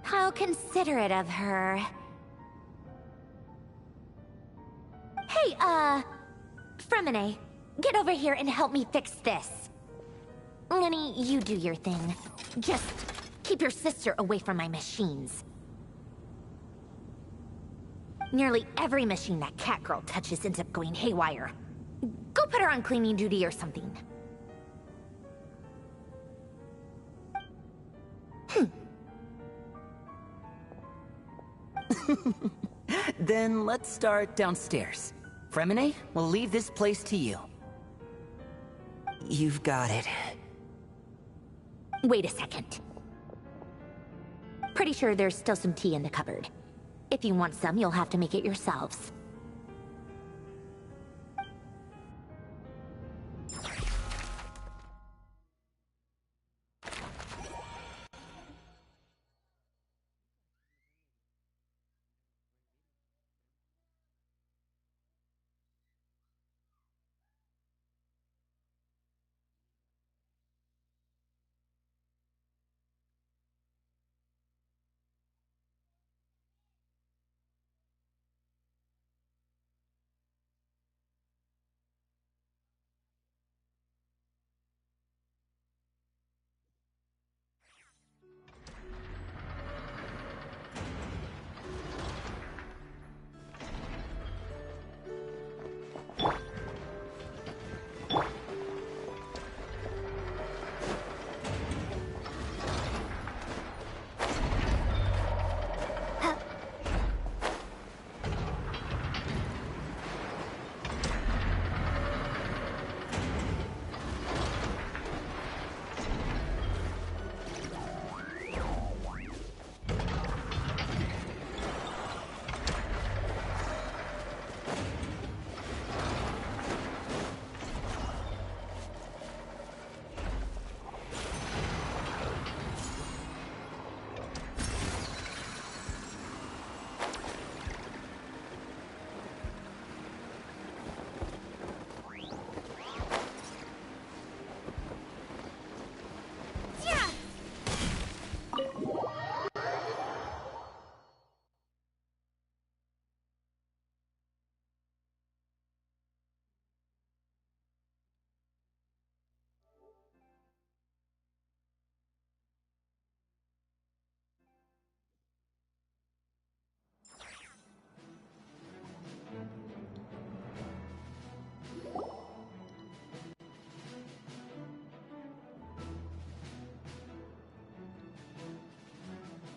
How considerate of her. Hey, Fremine, get over here and help me fix this. Lenny, you do your thing. Just keep your sister away from my machines. Nearly every machine that cat girl touches ends up going haywire. Go put her on cleaning duty or something. Then let's start downstairs. Fremine, we'll leave this place to you. You've got it. Wait a second. Pretty sure there's still some tea in the cupboard. If you want some, you'll have to make it yourselves.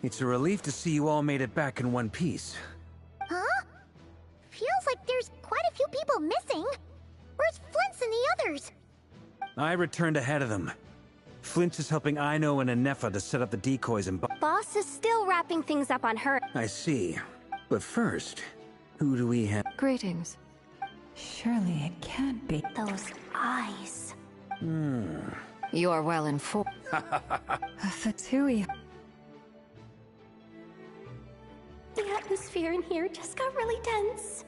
It's a relief to see you all made it back in one piece. Huh? Feels like there's quite a few people missing. Where's Flint's and the others? I returned ahead of them. Flint is helping Aino and Anefa to set up the decoys and Boss is still wrapping things up on her. I see. But first, who do we have? Greetings. Surely it can't be. Those eyes. You're well informed. A Fatui. The atmosphere in here just got really tense.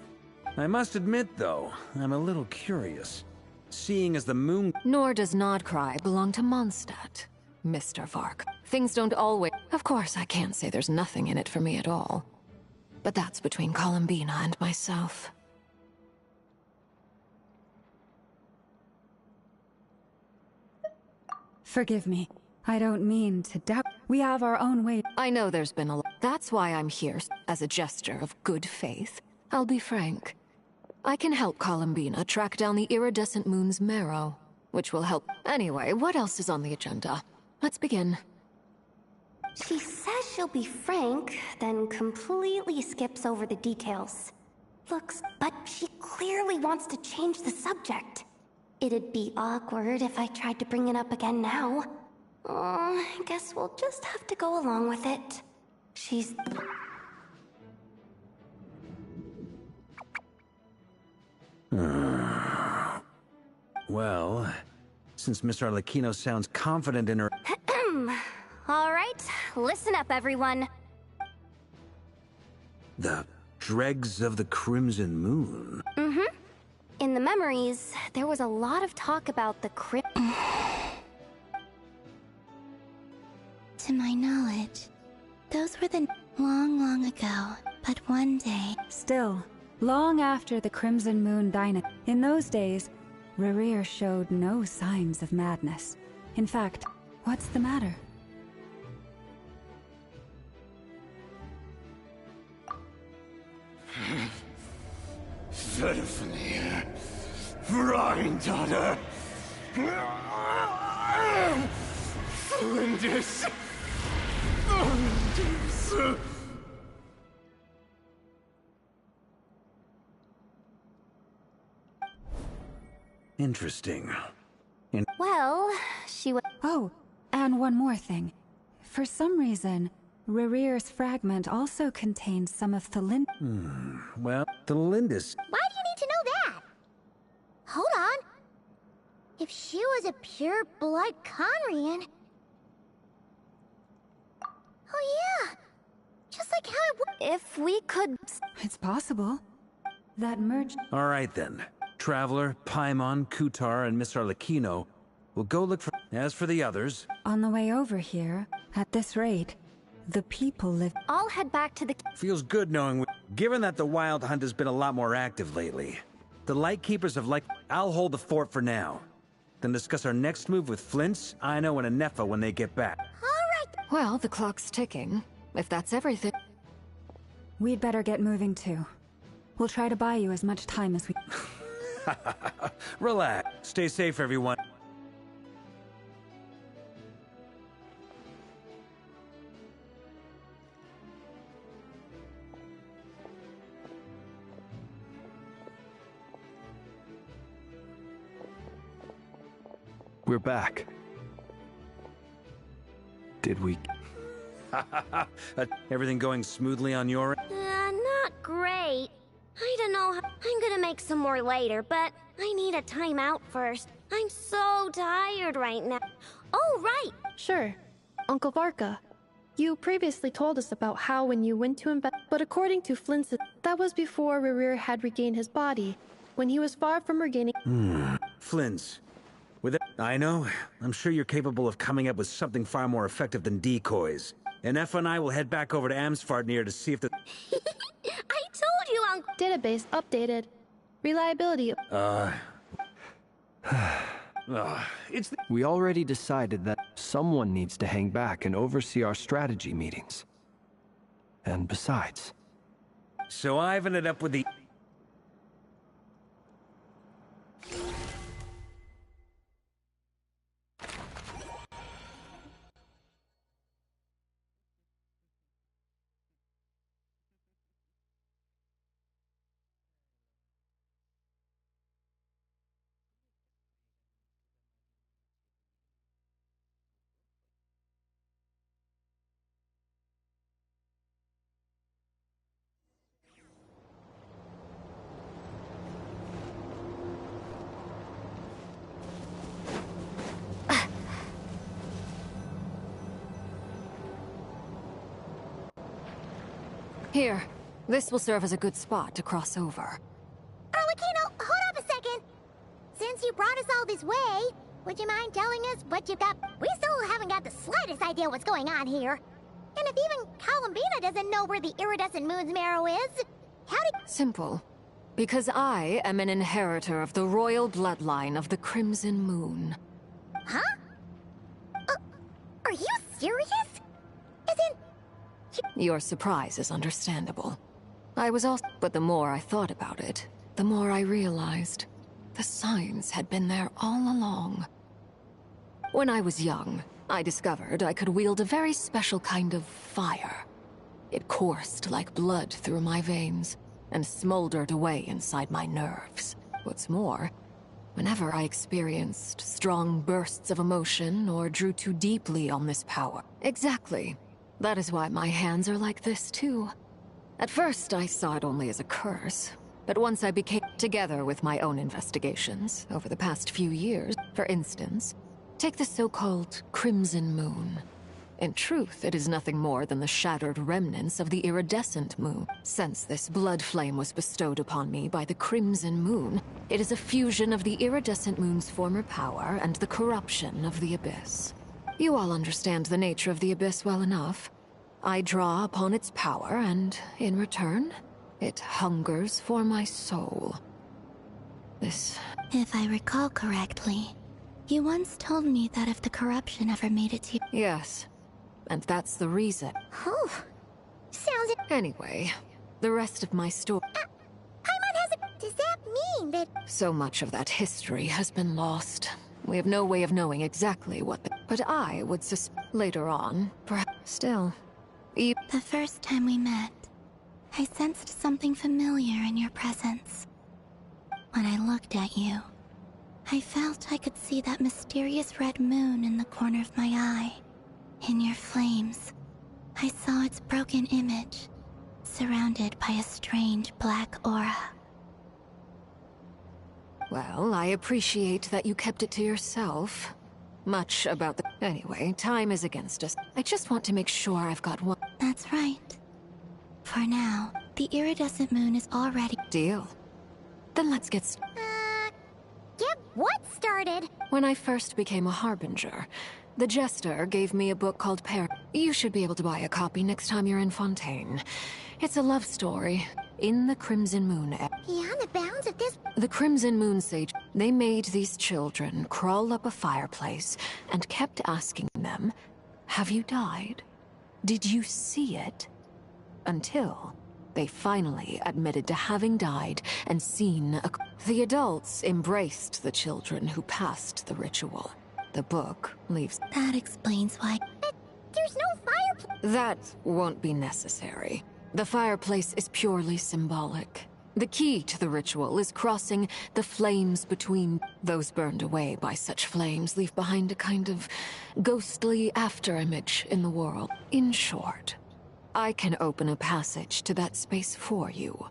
I must admit, though, I'm a little curious. Seeing as the moon... Nor does Nodcry belong to Mondstadt, Mr. Vark. Things don't always... Of course, I can't say there's nothing in it for me at all. But that's between Columbina and myself. Forgive me. I don't mean to doubt. We have our own way. I know there's been a lot. That's why I'm here, as a gesture of good faith. I'll be frank. I can help Columbina track down the iridescent moon's marrow, which will help. Anyway, what else is on the agenda? Let's begin. She says she'll be frank, then completely skips over the details. But she clearly wants to change the subject. It'd be awkward if I tried to bring it up again now. I guess we'll just have to go along with it. She's... Well, since Miss Arlecchino sounds confident in her... Alright, listen up, everyone. The dregs of the Crimson Moon. In the memories, there was a lot of talk about the To my knowledge, those were the long, long ago, but one day... Still, long after the Crimson Moon dynasty. In those days, Rerir showed no signs of madness. In fact, what's the matter? Pitifully, granddaughter. Flinders. Interesting. Well, she was... Oh, and one more thing. For some reason, Rerir's fragment also contains some of the Well, the Lindis... Why do you need to know that? Hold on. If she was a pure-blood Conrian... Oh yeah! Just like how it would... If we could... It's possible. That merge... All right, then. Traveler, Paimon, Kutar, and Miss Arlecchino will go look for... As for the others... On the way over here, at this rate, the people live... I'll head back to the... Feels good knowing... Given that the Wild Hunt has been a lot more active lately, the Lightkeepers have I'll hold the fort for now. Then discuss our next move with Flint's, Aino, and Anefa when they get back. Alright! Well, the clock's ticking. If that's everything... We'd better get moving too. We'll try to buy you as much time as we... Relax. Stay safe, everyone. We're back. Did we... Everything going smoothly on your end? Not great. I don't know. I'm gonna make some more later, but I need a timeout first. I'm so tired right now. Oh, right! Sure. Uncle Varka, you previously told us about how when you went to invest, but according to Flint's, that was before Rerir had regained his body, when he was far from regaining... Flint's. With it, I know. I'm sure you're capable of coming up with something far more effective than decoys. Anefa and I will head back over to Amsfartnir to see if the... I told you, Uncle... Database updated. Reliability... It's... We already decided that someone needs to hang back and oversee our strategy meetings. And besides... So I've ended up with the... Here, this will serve as a good spot to cross over. Arlecchino, hold up a second! Since you brought us all this way, would you mind telling us what you've got? We still haven't got the slightest idea what's going on here. And if even Columbina doesn't know where the iridescent moon's marrow is, how did— Simple. Because I am an inheritor of the royal bloodline of the Crimson Moon. Huh? Are you serious? As in— Your surprise is understandable. I was also— But the more I thought about it, the more I realized the signs had been there all along. When I was young, I discovered I could wield a very special kind of fire. It coursed like blood through my veins and smoldered away inside my nerves. What's more, whenever I experienced strong bursts of emotion or drew too deeply on this power. Exactly. That is why my hands are like this too. At first, I saw it only as a curse, but once I became— Together with my own investigations over the past few years, for instance, take the so-called Crimson Moon. In truth, it is nothing more than the shattered remnants of the iridescent moon. Since this blood flame was bestowed upon me by the Crimson Moon, it is a fusion of the iridescent moon's former power and the corruption of the Abyss. You all understand the nature of the Abyss well enough. I draw upon its power, and in return, it hungers for my soul. This— If I recall correctly, you once told me that if the corruption ever made it to— Yes. And that's the reason. Oh, sounds— Anyway, the rest of my story— Paimon has a— Does that mean that— So much of that history has been lost. We have no way of knowing exactly what But I would suspect later on, perhaps— Still, The first time we met, I sensed something familiar in your presence. When I looked at you, I felt I could see that mysterious red moon in the corner of my eye. In your flames, I saw its broken image, surrounded by a strange black aura. Well, I appreciate that you kept it to yourself. Much about the— Anyway, time is against us. I just want to make sure I've got one— That's right. For now, the iridescent moon is already— Deal. Then let's get get what started? When I first became a Harbinger, the Jester gave me a book called You should be able to buy a copy next time you're in Fontaine. It's a love story in the Crimson Moon. Beyond the bounds of this— The Crimson Moon Sage, they made these children crawl up a fireplace and kept asking them, "Have you died? Did you see it?" Until they finally admitted to having died and seen a— The adults embraced the children who passed the ritual. The book leaves— That explains why— But there's no fireplace— That won't be necessary. The fireplace is purely symbolic. The key to the ritual is crossing the flames between— Those burned away by such flames leave behind a kind of ghostly afterimage in the world. In short, I can open a passage to that space for you.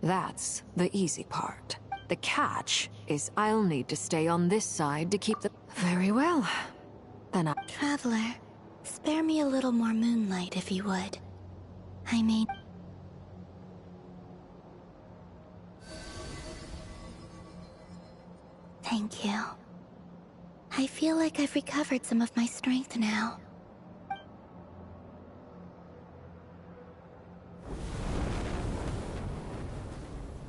That's the easy part. The catch is I'll need to stay on this side to keep the— Very well. Then I— Traveler, spare me a little more moonlight if you would. I may— Thank you. I feel like I've recovered some of my strength now.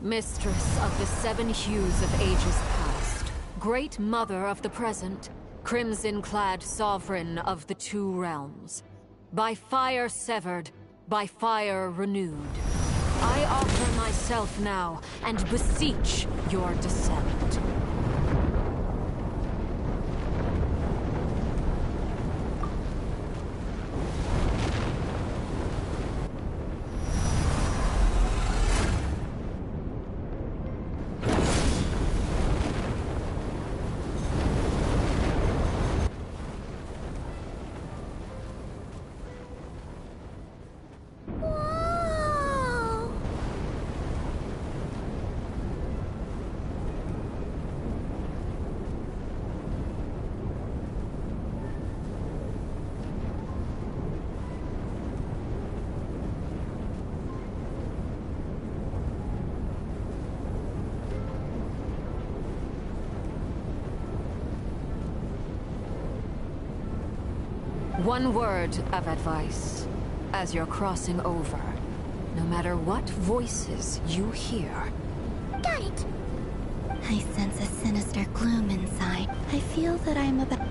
Mistress of the seven hues of ages past, great mother of the present, crimson-clad sovereign of the two realms, by fire severed, by fire renewed, I offer myself now and beseech your descent. One word of advice. As you're crossing over, no matter what voices you hear... Got it! I sense a sinister gloom inside. I feel that I'm about...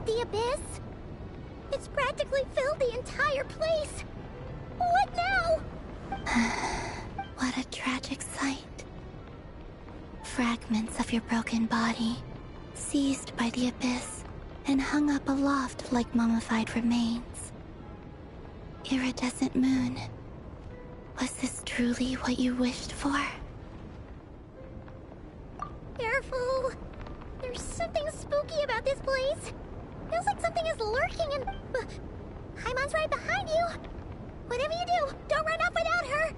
The abyss? It's practically filled the entire place. What now? What a tragic sight. Fragments of your broken body, seized by the abyss, and hung up aloft like mummified remains. Iridescent moon, was this truly what you wished for? Careful. There's something spooky about this place. Feels like something is lurking and... Paimon's right behind you. Whatever you do, don't run off without her.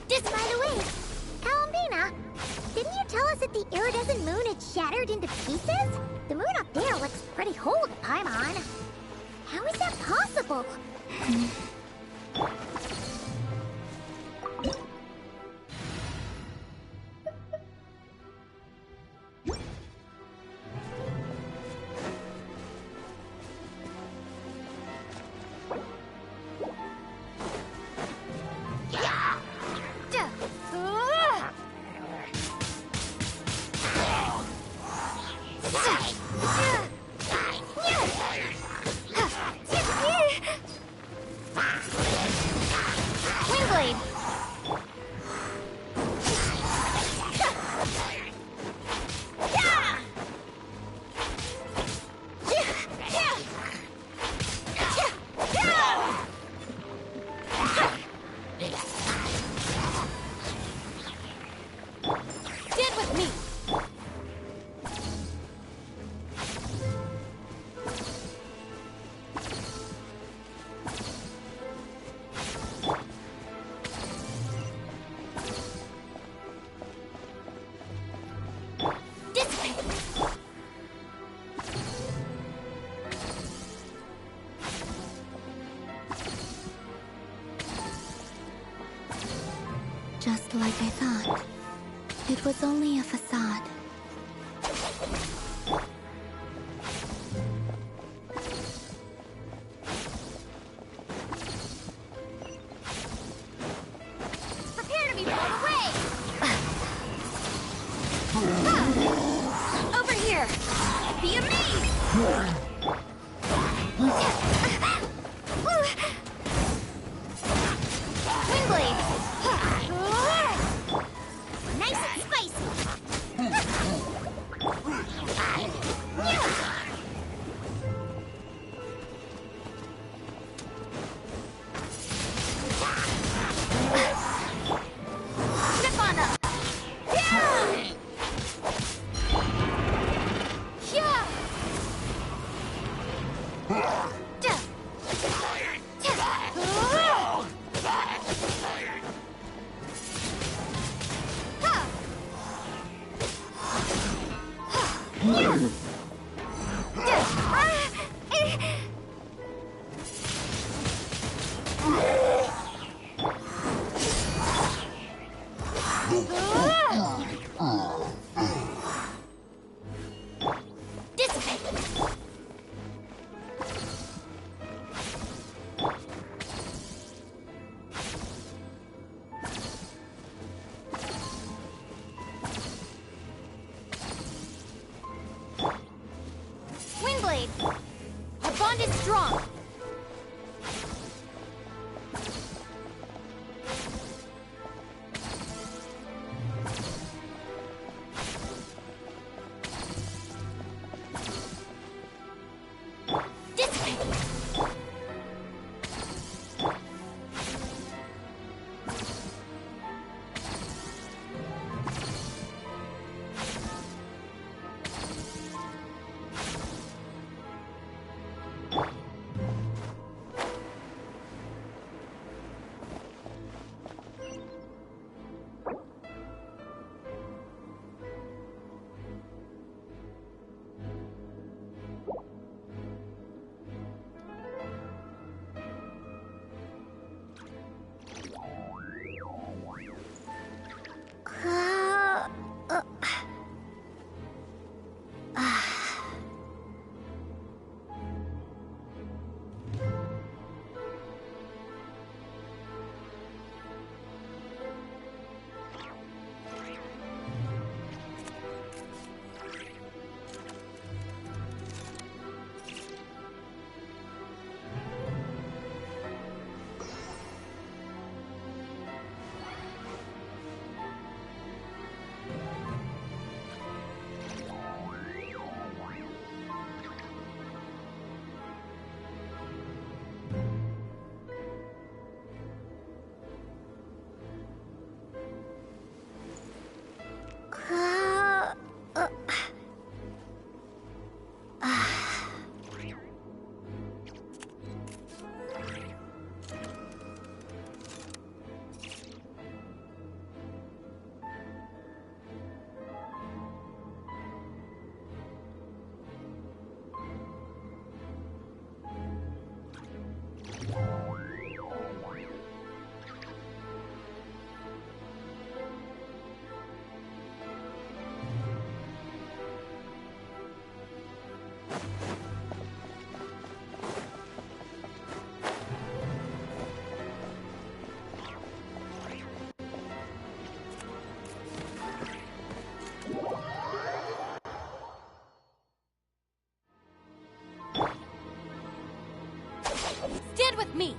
Just by the way, Kalambina, didn't you tell us that the iridescent moon had shattered into pieces? The moon up there looks pretty whole to Paimon. How is that possible? Just like I thought. It was only a facade. Prepare to be blown away! Over here! Be amazed! Stand with me!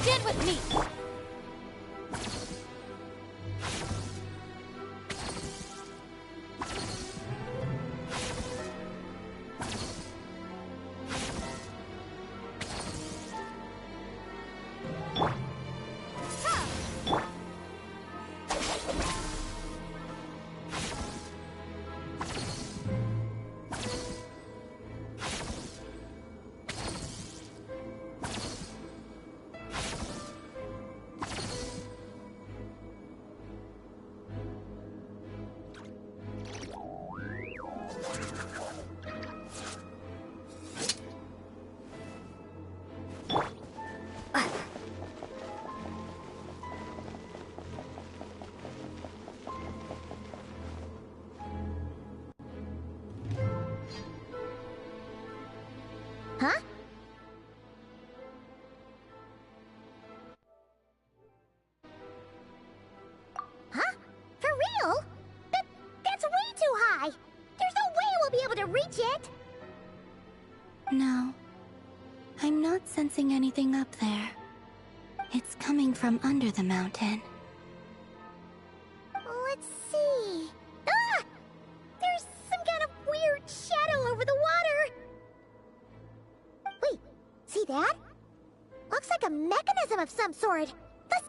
Stand with me! Huh? Huh? For real? That's way too high! There's no way we'll be able to reach it! No. I'm not sensing anything up there. It's coming from under the mountain. Let's see... Ah! There's some kind of weird shadow over the water! Wait, see that? Looks like a mechanism of some sort. Let's...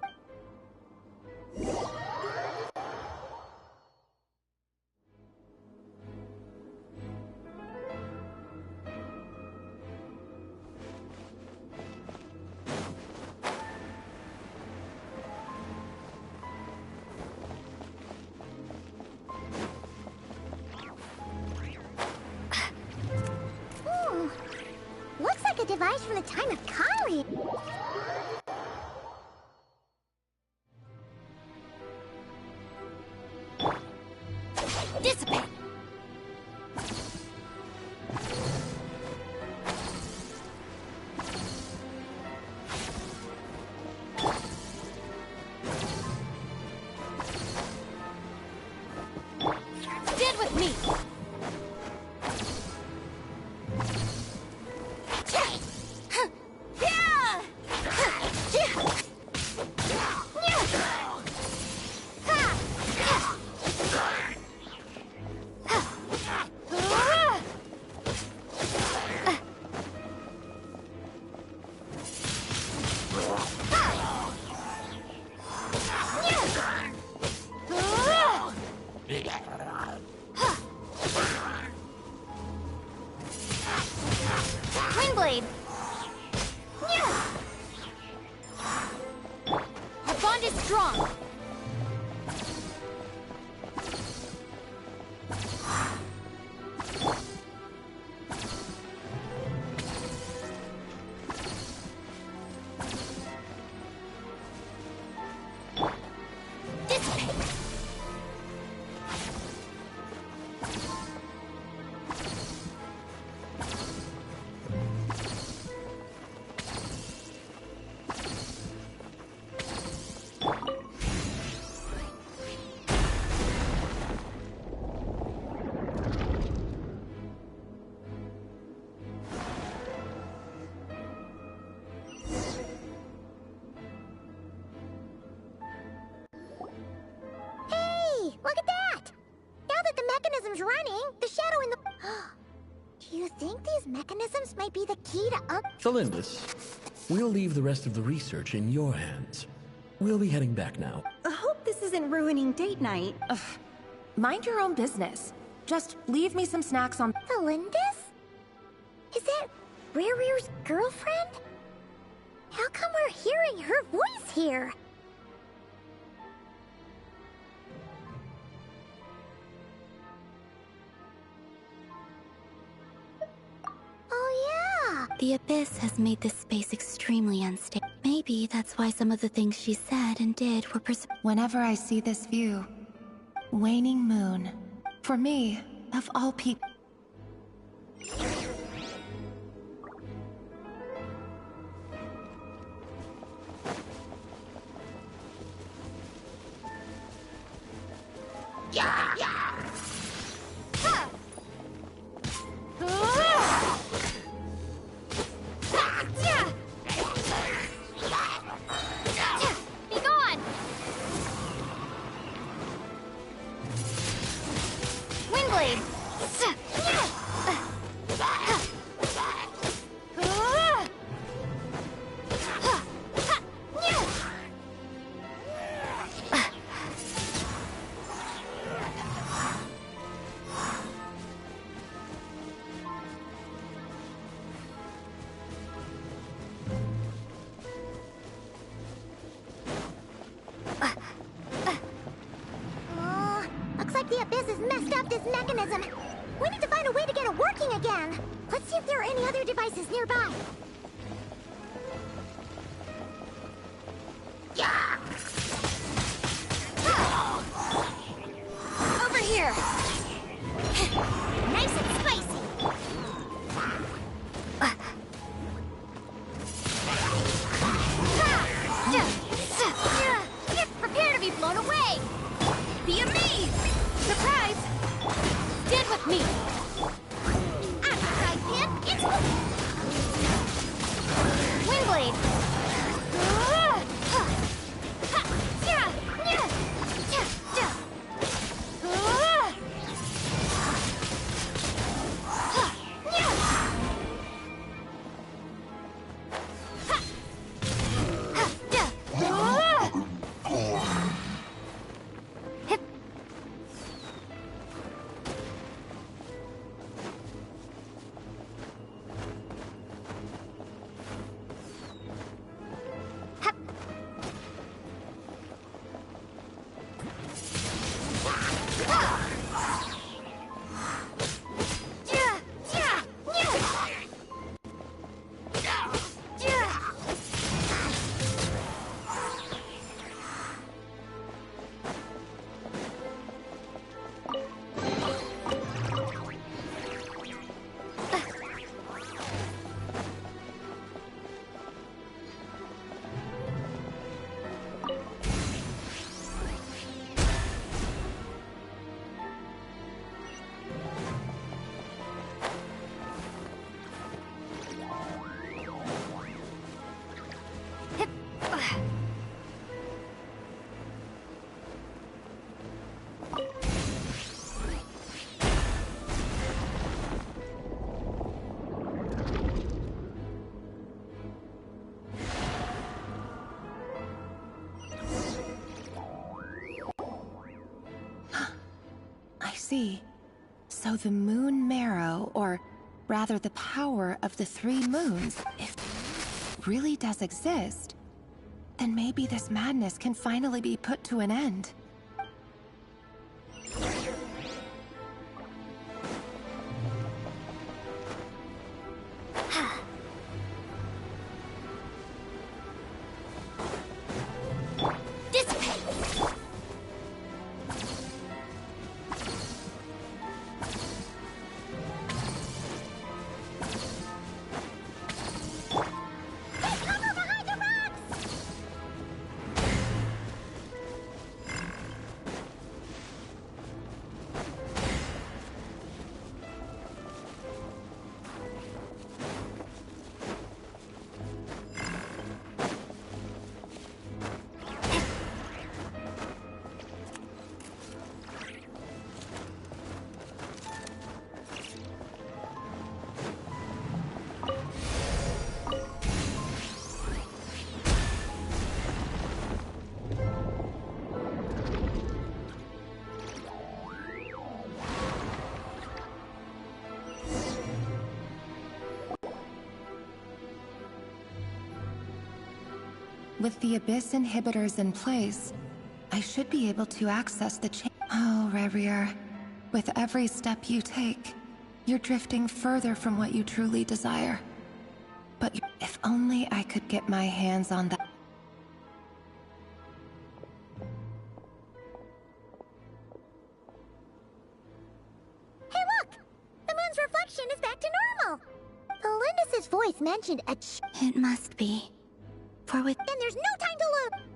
Looks like a device from the time of Kali. Dissipate! Stand with me! Wingblade! Our bond is strong! Dissipate! Look at that! Now that the mechanism's running, the shadow in the... Do you think these mechanisms might be the key to Felindus, we'll leave the rest of the research in your hands. We'll be heading back now. I hope this isn't ruining date night. Mind your own business. Just leave me some snacks on... Felindus? Is that Rerir's girlfriend? How come we're hearing her voice here? Oh yeah! The Abyss has made this space extremely unstable. Maybe that's why some of the things she said and did were Whenever I see this view, waning moon, for me, of all people... Yeah! Yeah! up this mechanism. We need to find a way to get it working again. Let's see if there are any other devices nearby. Yeah! Over here! Nice and spicy! Prepare to be blown away! Be amazed! Surprise! Stand with me! Outside pin, it's Wingblade! See. So the moon marrow, or rather the power of the 3 moons, if it really does exist, then maybe this madness can finally be put to an end. With the Abyss inhibitors in place, I should be able to access the Oh, rerir. With every step you take, you're drifting further from what you truly desire. But if only I could get my hands on that. Hey look! The moon's reflection is back to normal! Elendis' voice mentioned a It must be. For with- Then there's no time to lose!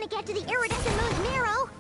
want to get to the iridescent moon's marrow.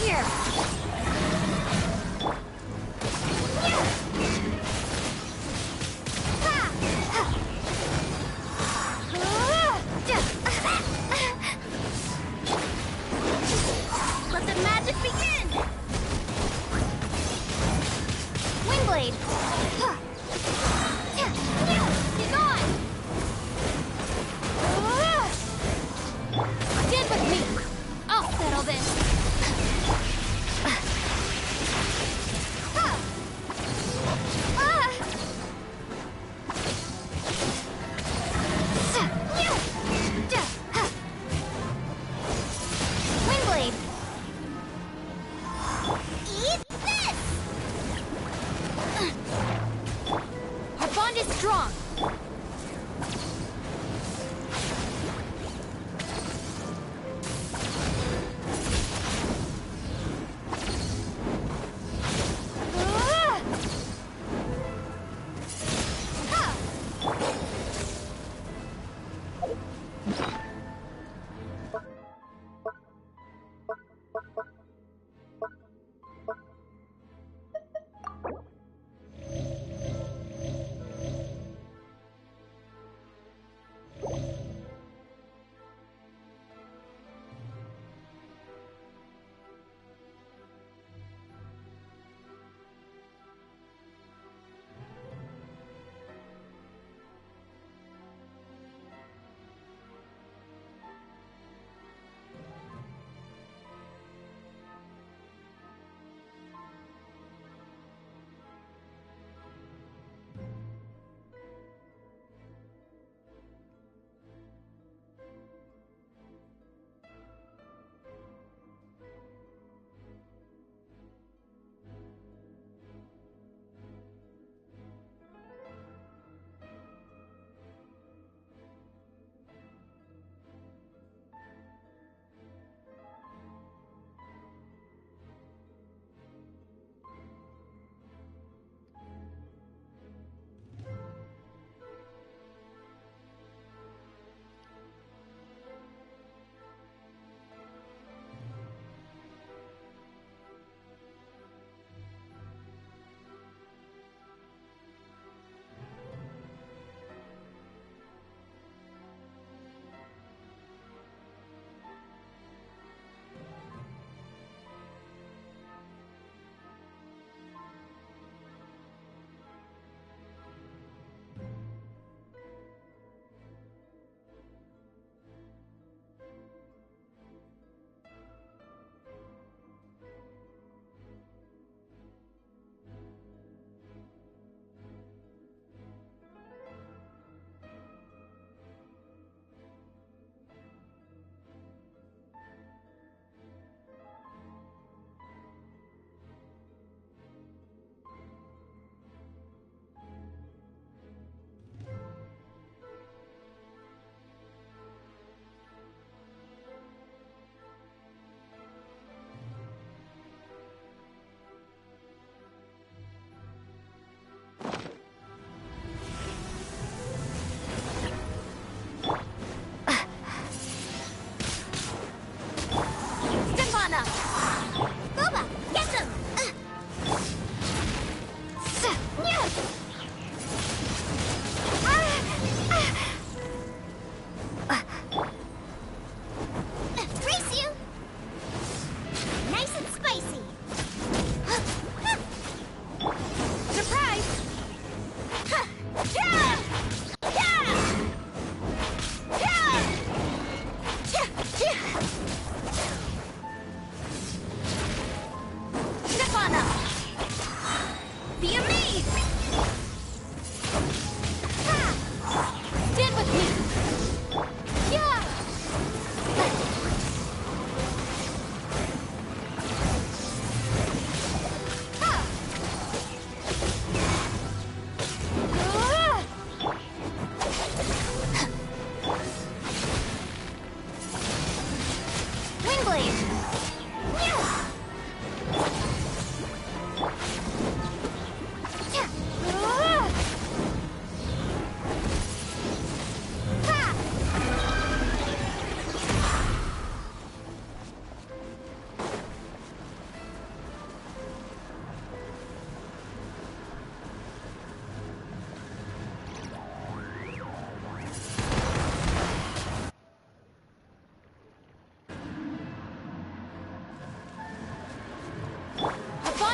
here! Let the magic begin! Windblade! He's on! Stand with me! I'll settle this!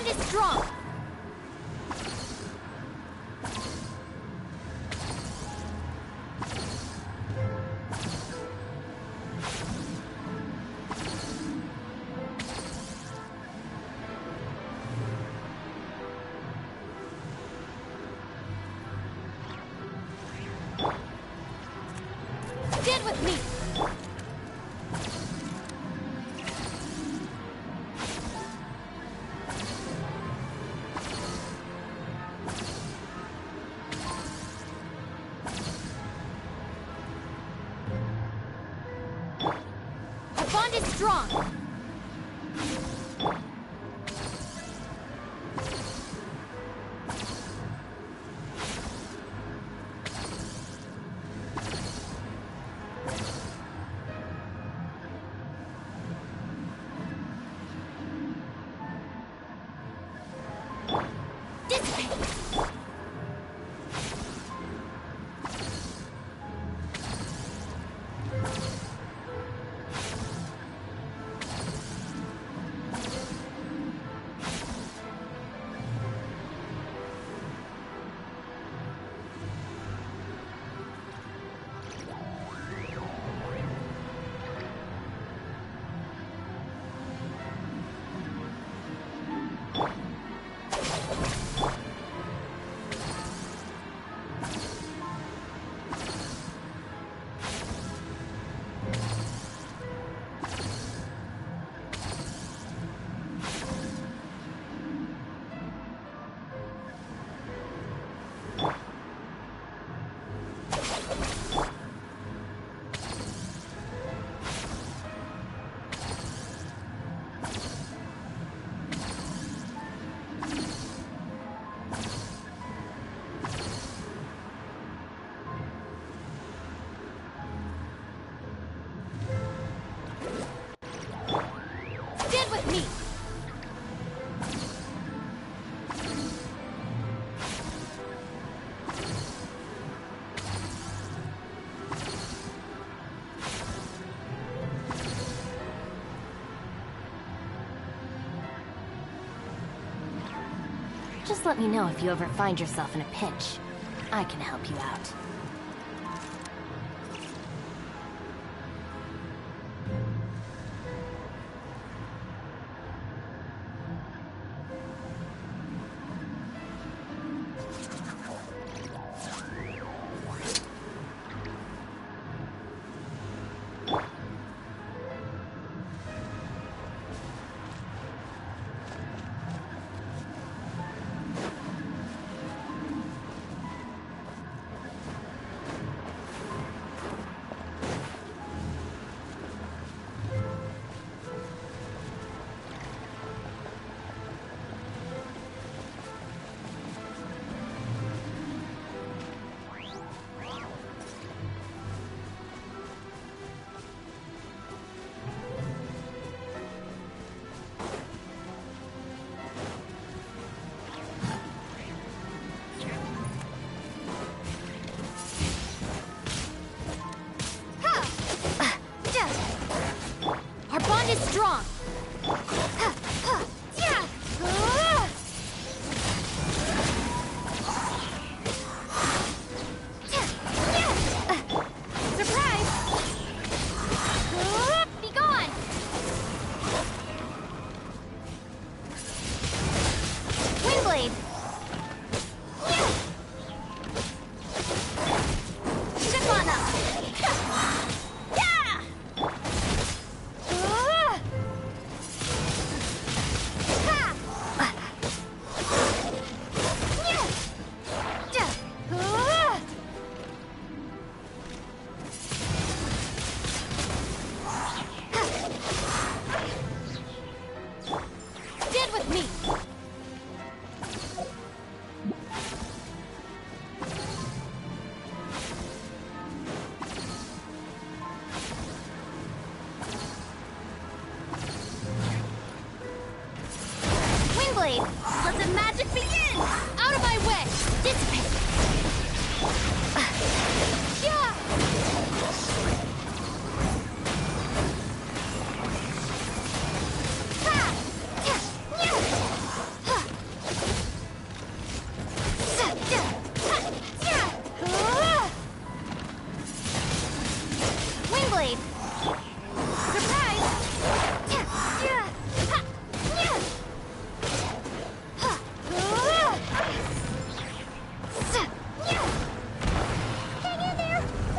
bond is strong! Stand with me! Our bond is strong! Stand with me! Just let me know if you ever find yourself in a pinch. I can help you out.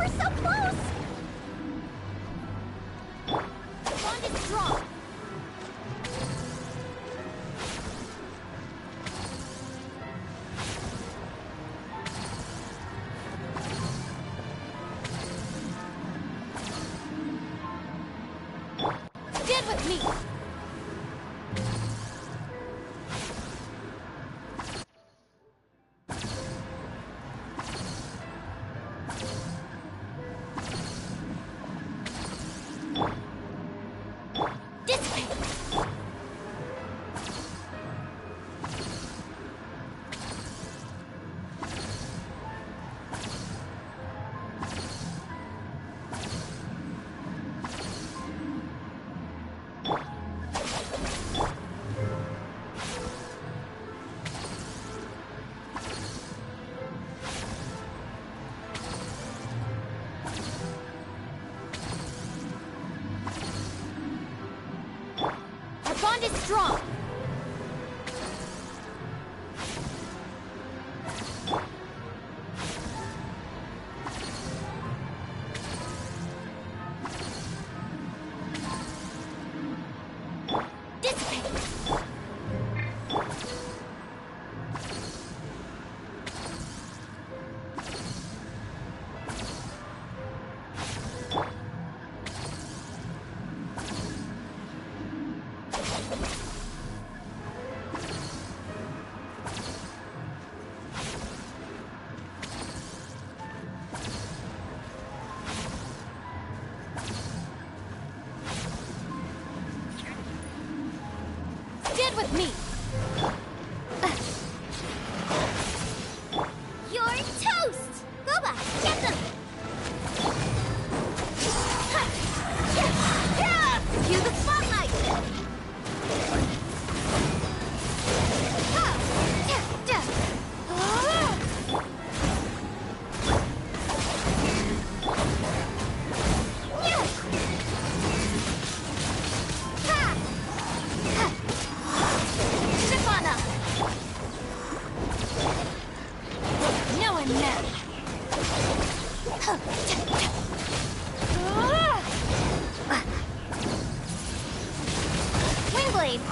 We're so close! Bond is strong. Stand with me. Bond is strong. Stand with me. You're toast! Boba, get them! Cue the spotlight! Wingblade!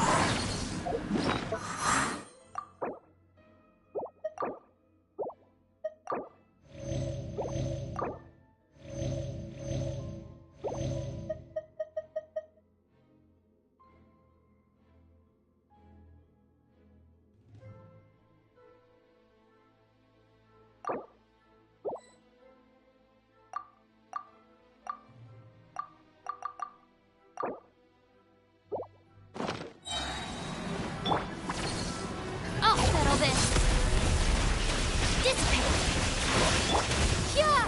I'll settle this. Dissipate. Yeah.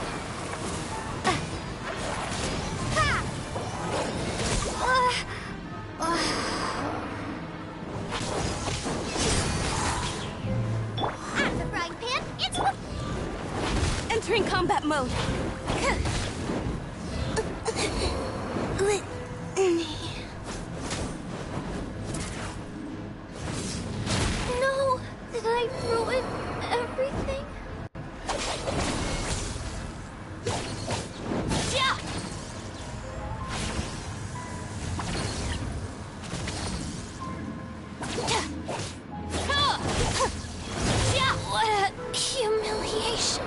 Ha. At the frying pan, it's entering combat mode. No! Did I ruin everything? Yeah! Yeah! What a humiliation!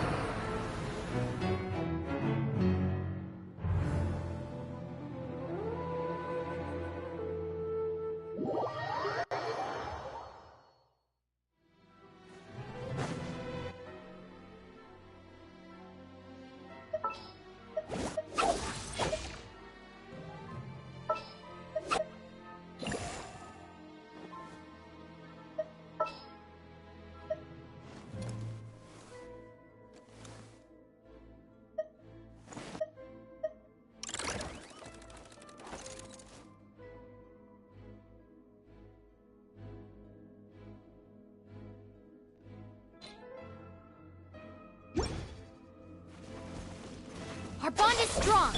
Our bond is strong.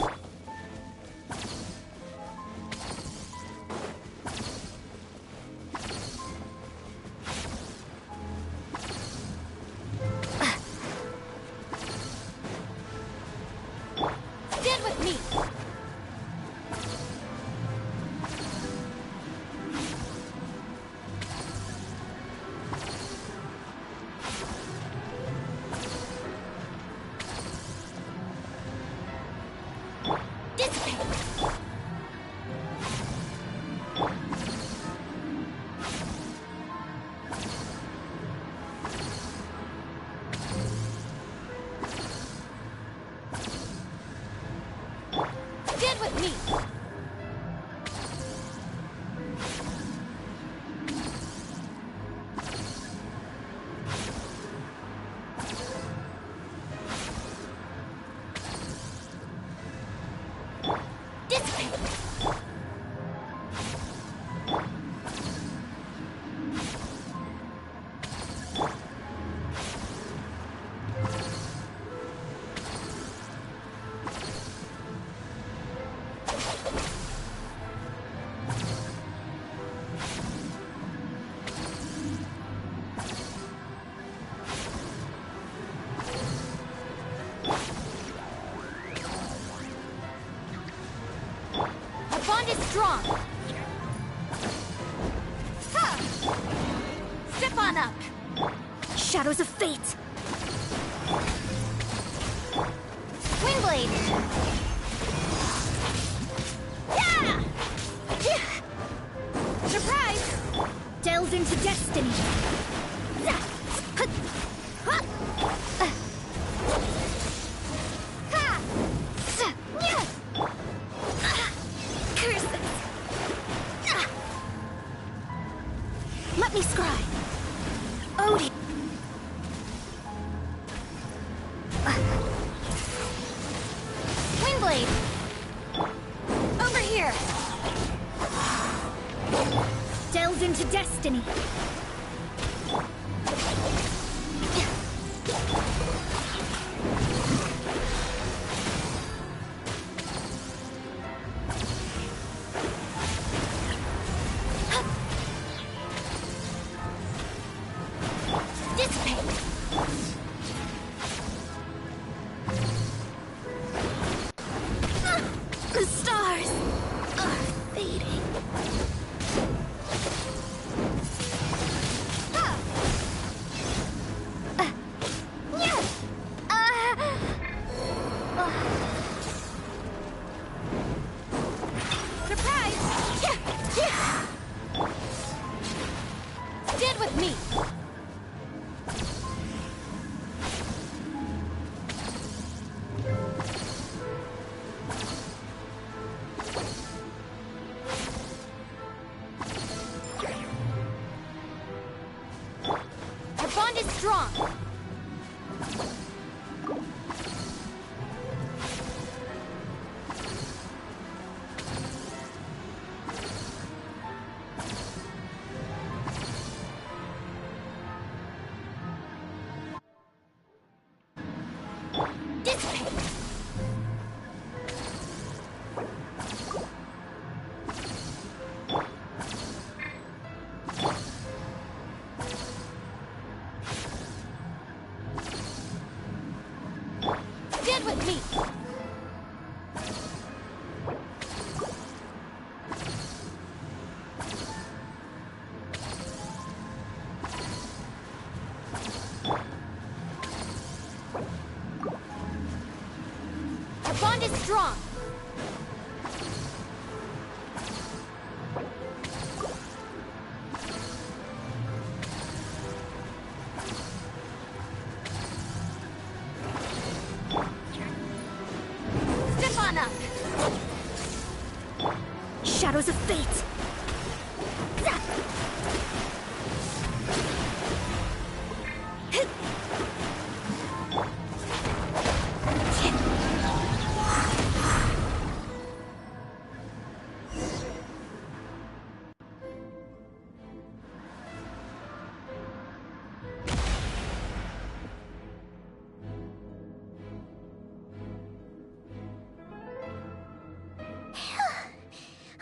me! Strong! Ha! Step on up! Shadows of fate! Windblade! Yeah! Surprise! Delves into destiny! Let me scry! Odie! Windblade! Over here! Delves into destiny! The stars are fading. Surprise! Stand with me. Our bond is strong. Dissipate. Stand with me! Our bond is strong! Step on up! Shadows of fate!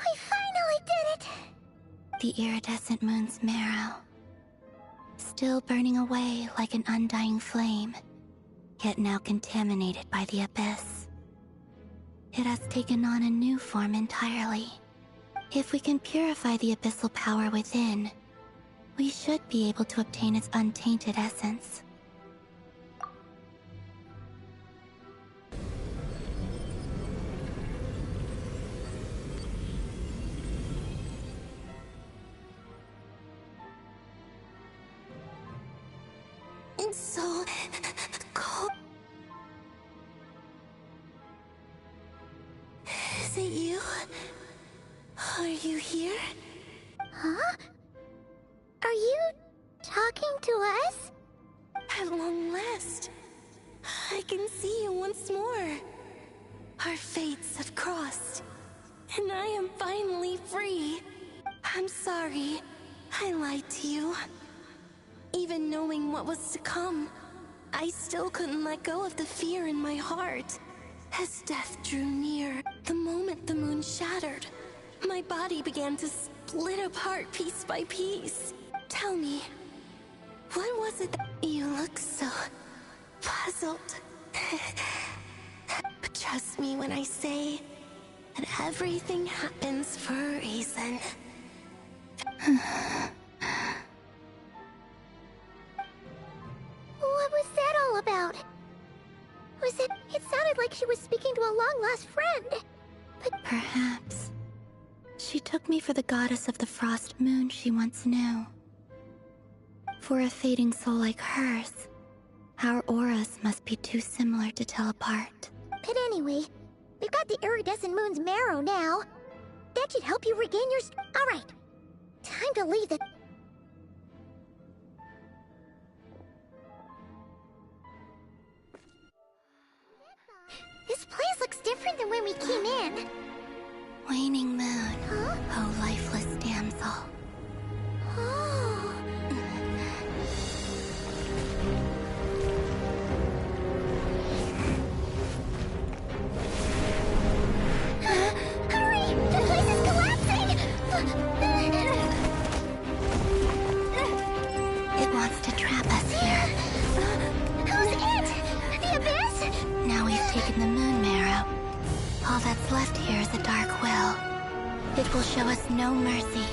We finally did it! The iridescent moon's marrow. Still burning away like an undying flame, yet now contaminated by the abyss. It has taken on a new form entirely. If we can purify the abyssal power within, we should be able to obtain its untainted essence. It's so cold. Is it you? Are you here? Huh? Are you talking to us? At long last, I can see you once more. Our fates have crossed, and I am finally free. I'm sorry, I lied to you. Even knowing what was to come, I still couldn't let go of the fear in my heart. As death drew near, the moment the moon shattered, my body began to split apart piece by piece. Tell me, what was it that you look so puzzled? But trust me when I say that everything happens for a reason. What was that all about? It sounded like she was speaking to a long-lost friend. But perhaps she took me for the goddess of the frost moon she once knew. For a fading soul like hers, our auras must be too similar to tell apart. But anyway, we've got the iridescent moon's marrow now. That should help you regain your Alright, time to leave the... This place looks different than when we came in. Waning moon, huh? Oh lifeless damsel. Oh. Hurry! The place is collapsing! It wants to trap us here. Who's it? The Abyss? Now we've taken the moon marrow. All that's left here is a dark will. It will show us no mercy.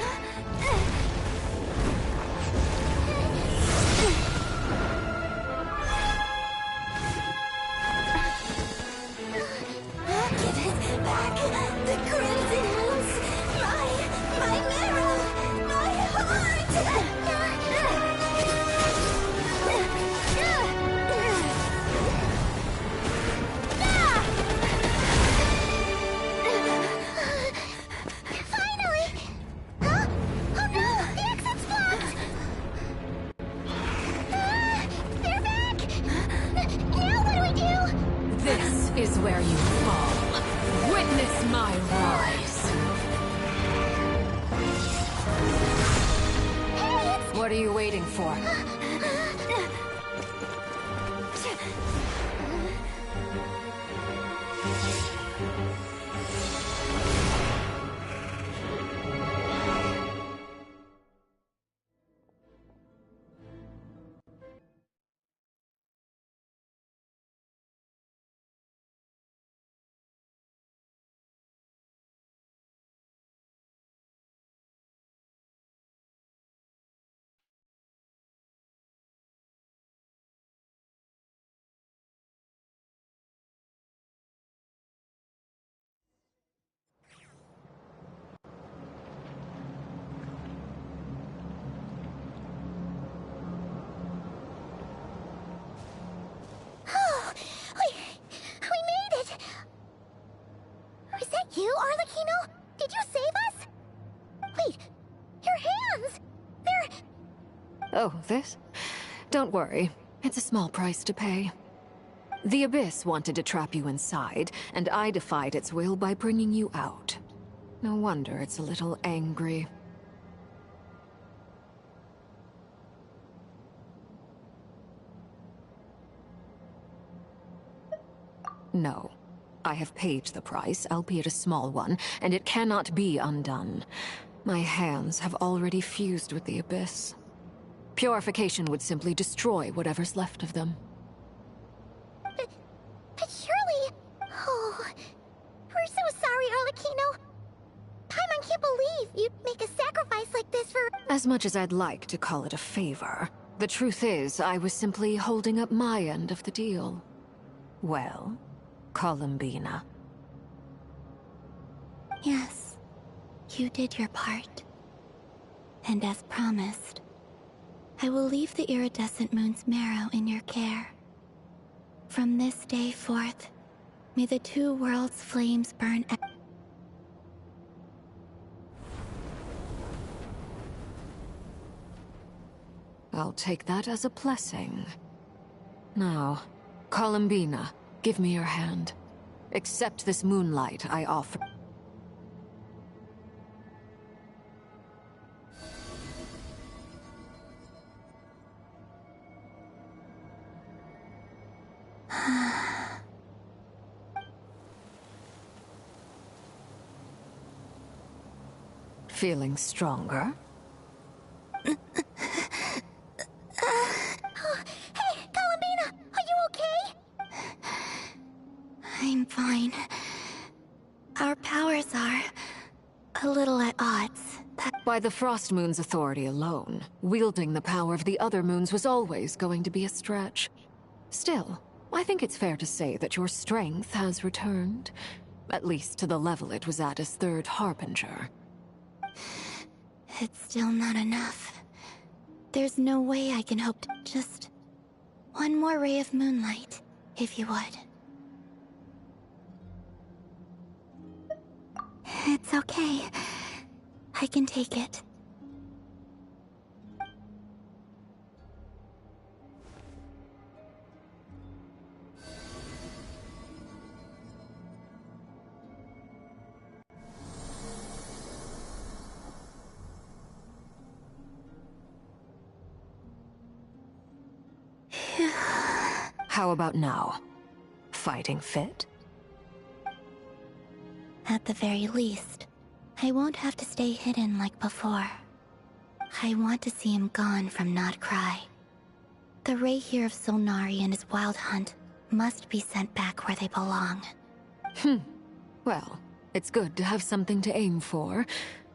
Give it back! The crimson moons! My marrow! My heart! Finally! Huh? Oh no! The exit's blocked! They're back! Now what do we do? This is where you fall. Witness my rise. Hey, what are you waiting for? Oh, we made it! Is that you, Arlecchino? Did you save us? Wait, your hands! They're... Oh, this? Don't worry. It's a small price to pay. The Abyss wanted to trap you inside, and I defied its will by bringing you out. No wonder it's a little angry. No. I have paid the price, albeit a small one, and it cannot be undone. My hands have already fused with the Abyss. Purification would simply destroy whatever's left of them. But surely... Oh... We're so sorry, Arlecchino. Paimon can't believe you'd make a sacrifice like this for... As much as I'd like to call it a favor, the truth is I was simply holding up my end of the deal. Well, Columbina. Yes, you did your part. And as promised, I will leave the iridescent moon's marrow in your care. From this day forth, may the two worlds' flames burn I'll take that as a blessing. Now, Columbina, give me your hand. Accept this moonlight I offer. Feeling stronger? Hey, Columbina! Are you okay? I'm fine. Our powers are a little at odds. By the Frost Moon's authority alone, wielding the power of the other moons was always going to be a stretch. Still, I think it's fair to say that your strength has returned. At least to the level it was at as Third Harbinger. It's still not enough. There's no way I can hope to... Just one more ray of moonlight, if you would. It's okay. I can take it. How about now? Fighting fit? At the very least, I won't have to stay hidden like before. I want to see him gone from Not Cry. The rerir of Solnari and his wild hunt must be sent back where they belong. Well, it's good to have something to aim for.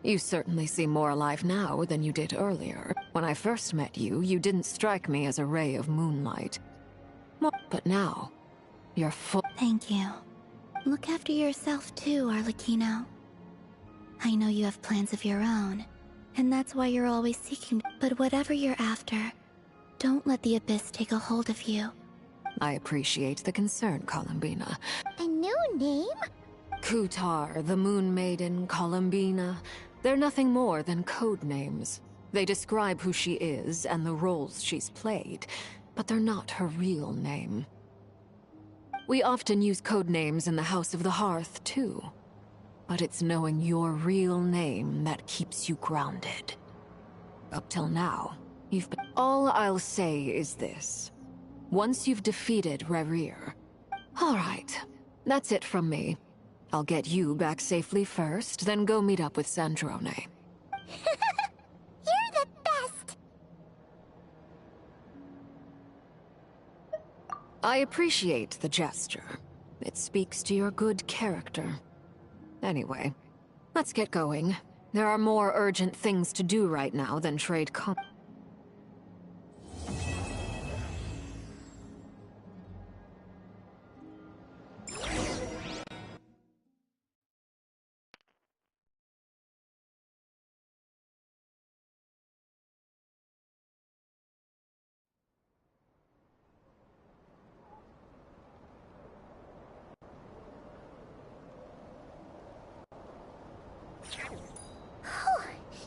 You certainly seem more alive now than you did earlier. When I first met you, you didn't strike me as a ray of moonlight. But now, you're full. Thank you. Look after yourself too, Arlecchino. I know you have plans of your own, and that's why you're always seeking. But whatever you're after, don't let the Abyss take a hold of you. I appreciate the concern, Columbina. A new name? Kutar, the Moon Maiden, Columbina. They're nothing more than code names. They describe who she is and the roles she's played, but they're not her real name. We often use code names in the House of the Hearth, too. But it's knowing your real name that keeps you grounded. Up till now, you've been... All I'll say is this. Once you've defeated Rerir... All right, that's it from me. I'll get you back safely first, then go meet up with Sandrone. You're the best! I appreciate the gesture. It speaks to your good character. Anyway, let's get going. There are more urgent things to do right now than trade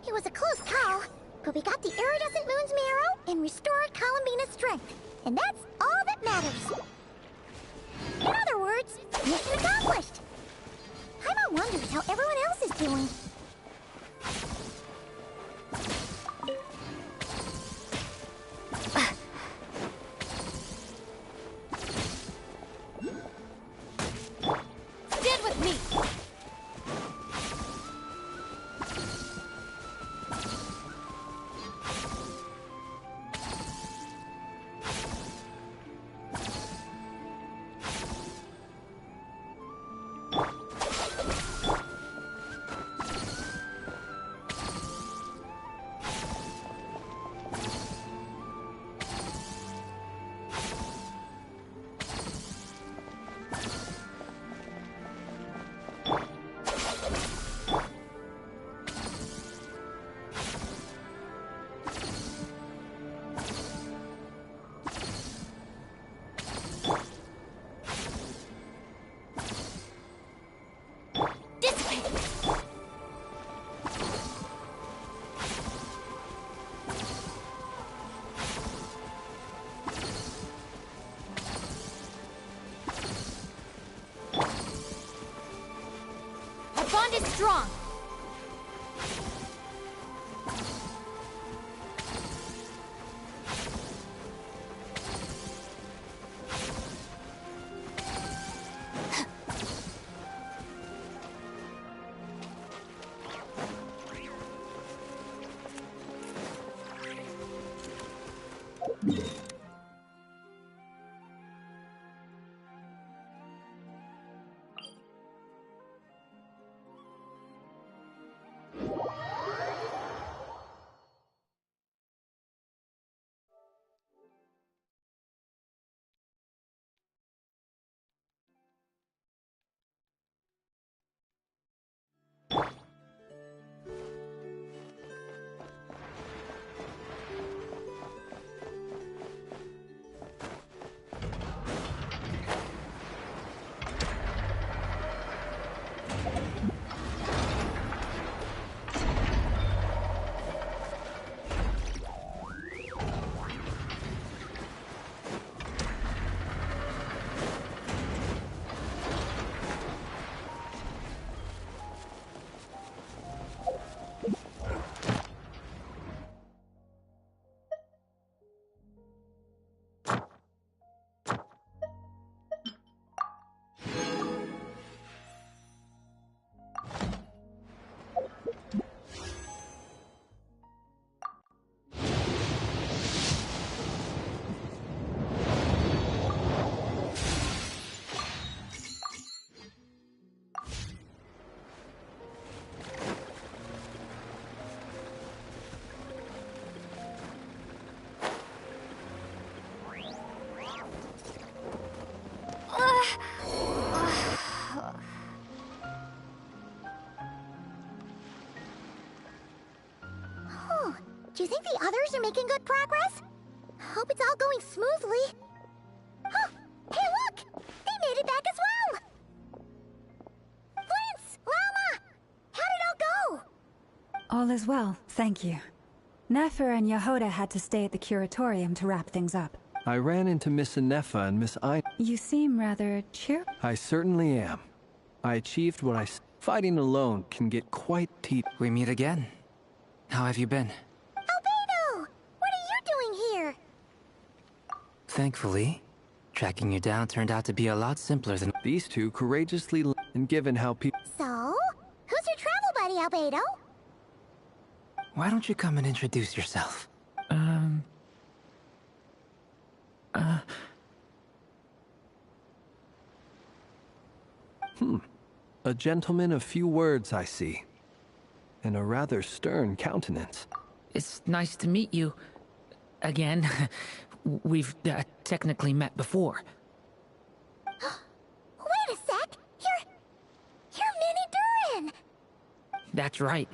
It was a close call, but we got the iridescent moon's marrow and restored Columbina's strength, and that's all that matters. In other words, mission accomplished. Paimon wonders how everyone else is doing. Stand with me! bond is strong. Do you think the others are making good progress? Hope it's all going smoothly. Oh, hey look! They made it back as well! Flintz! Lalma! How did it all go? All is well, thank you. Nefer and Yehoda had to stay at the curatorium to wrap things up. I ran into Miss Anefa and Miss I. You seem rather cheerful. I certainly am. I achieved what fighting alone can get quite tedious. We meet again. How have you been? Albedo! What are you doing here? Thankfully, tracking you down turned out to be a lot simpler than... These two courageously and given how people... So? Who's your travel buddy, Albedo? Why don't you come and introduce yourself? A gentleman of few words, I see. And a rather stern countenance. It's nice to meet you. Again. We've technically met before. Wait a sec! You're Minnie Durin! That's right.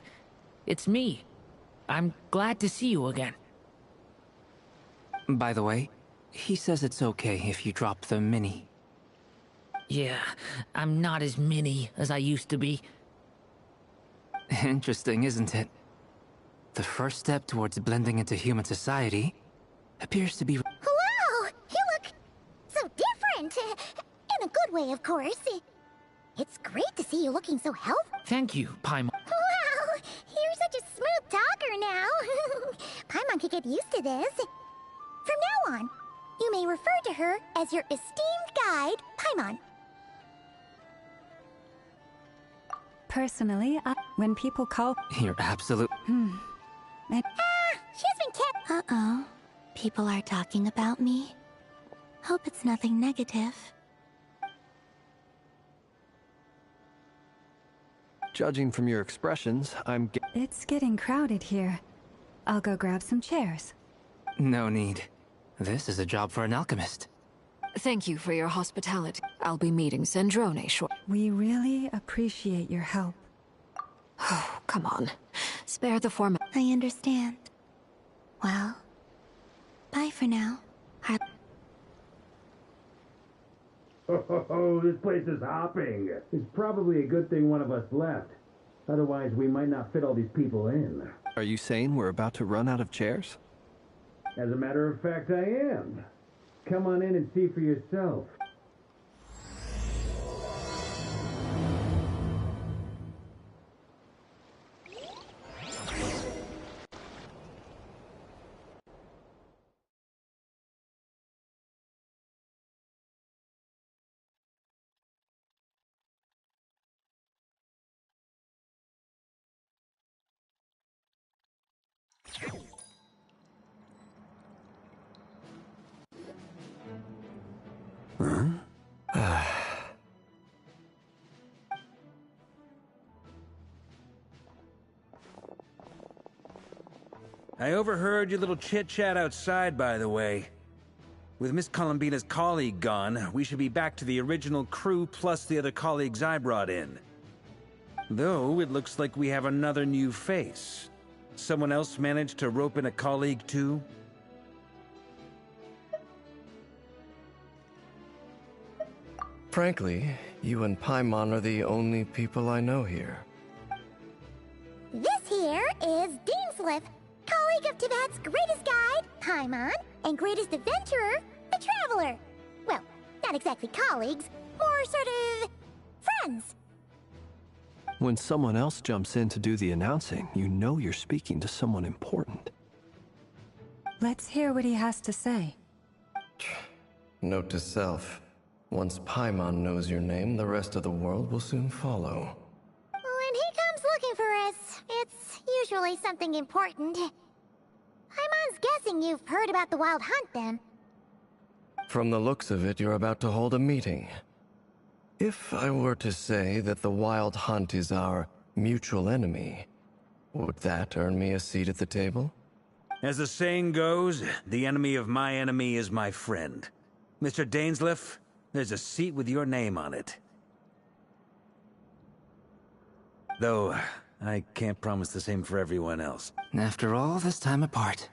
It's me. I'm glad to see you again. By the way, he says it's okay if you drop the mini. Yeah, I'm not as mini as I used to be. Interesting, isn't it? The first step towards blending into human society appears to be... Wow! You look so different! In a good way, of course. It's great to see you looking so healthy. Thank you, Paimon. Wow! You're such a smooth talker now. Paimon could get used to this. From now on, you may refer to her as your esteemed guide, Paimon. Personally, when people call... You're absolute... She's been kept... Uh-oh. People are talking about me. Hope it's nothing negative. Judging from your expressions, It's getting crowded here. I'll go grab some chairs. No need. This is a job for an alchemist. Thank you for your hospitality. I'll be meeting Sandrone shortly. We really appreciate your help. Oh, come on. Spare the form. I understand. Well, bye for now. Oh, this place is hopping. It's probably a good thing one of us left. Otherwise, we might not fit all these people in. Are you saying we're about to run out of chairs? As a matter of fact, I am. Come on in and see for yourself. I overheard your little chit-chat outside, by the way. With Miss Columbina's colleague gone, we should be back to the original crew plus the other colleagues I brought in. Though, it looks like we have another new face. Someone else managed to rope in a colleague, too? Frankly, you and Paimon are the only people I know here. This here is Deanslip, colleague of Tibet's greatest guide, Paimon, and greatest adventurer, the Traveler. Well, not exactly colleagues, more sort of friends. When someone else jumps in to do the announcing, you know you're speaking to someone important. Let's hear what he has to say. Note to self. Once Paimon knows your name, the rest of the world will soon follow. When he comes looking for us, it's usually something important. Paimon's guessing you've heard about the Wild Hunt, then. From the looks of it, you're about to hold a meeting. If I were to say that the Wild Hunt is our mutual enemy, would that earn me a seat at the table? As the saying goes, the enemy of my enemy is my friend. Mr. Dainsleif, there's a seat with your name on it. Though, I can't promise the same for everyone else. After all this time apart,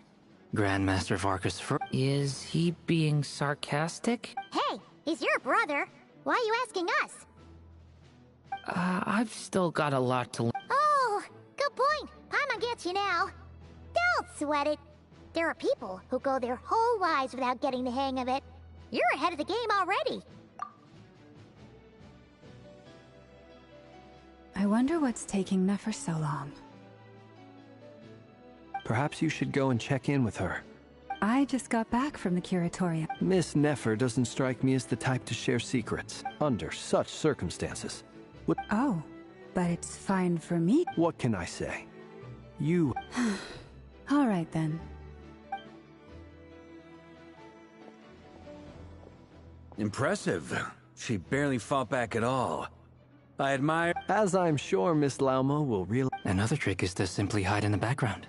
Grandmaster Varkas Is he being sarcastic? Hey, he's your brother. Why are you asking us? I've still got a lot to learn. Oh, good point. Paimon gets you now. Don't sweat it. There are people who go their whole lives without getting the hang of it. You're ahead of the game already. I wonder what's taking Nefer so long. Perhaps you should go and check in with her. I just got back from the curatorium. Miss Nefer doesn't strike me as the type to share secrets, under such circumstances. What? Oh, but it's fine for me. What can I say? You... All right, then. Impressive. She barely fought back at all. I admire... As I'm sure Miss Lauma will realize... Another trick is to simply hide in the background.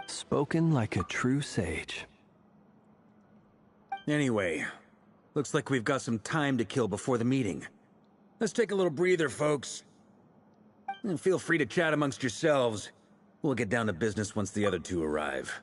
Spoken like a true sage. Anyway, looks like we've got some time to kill before the meeting. Let's take a little breather, folks. And feel free to chat amongst yourselves. We'll get down to business once the other two arrive.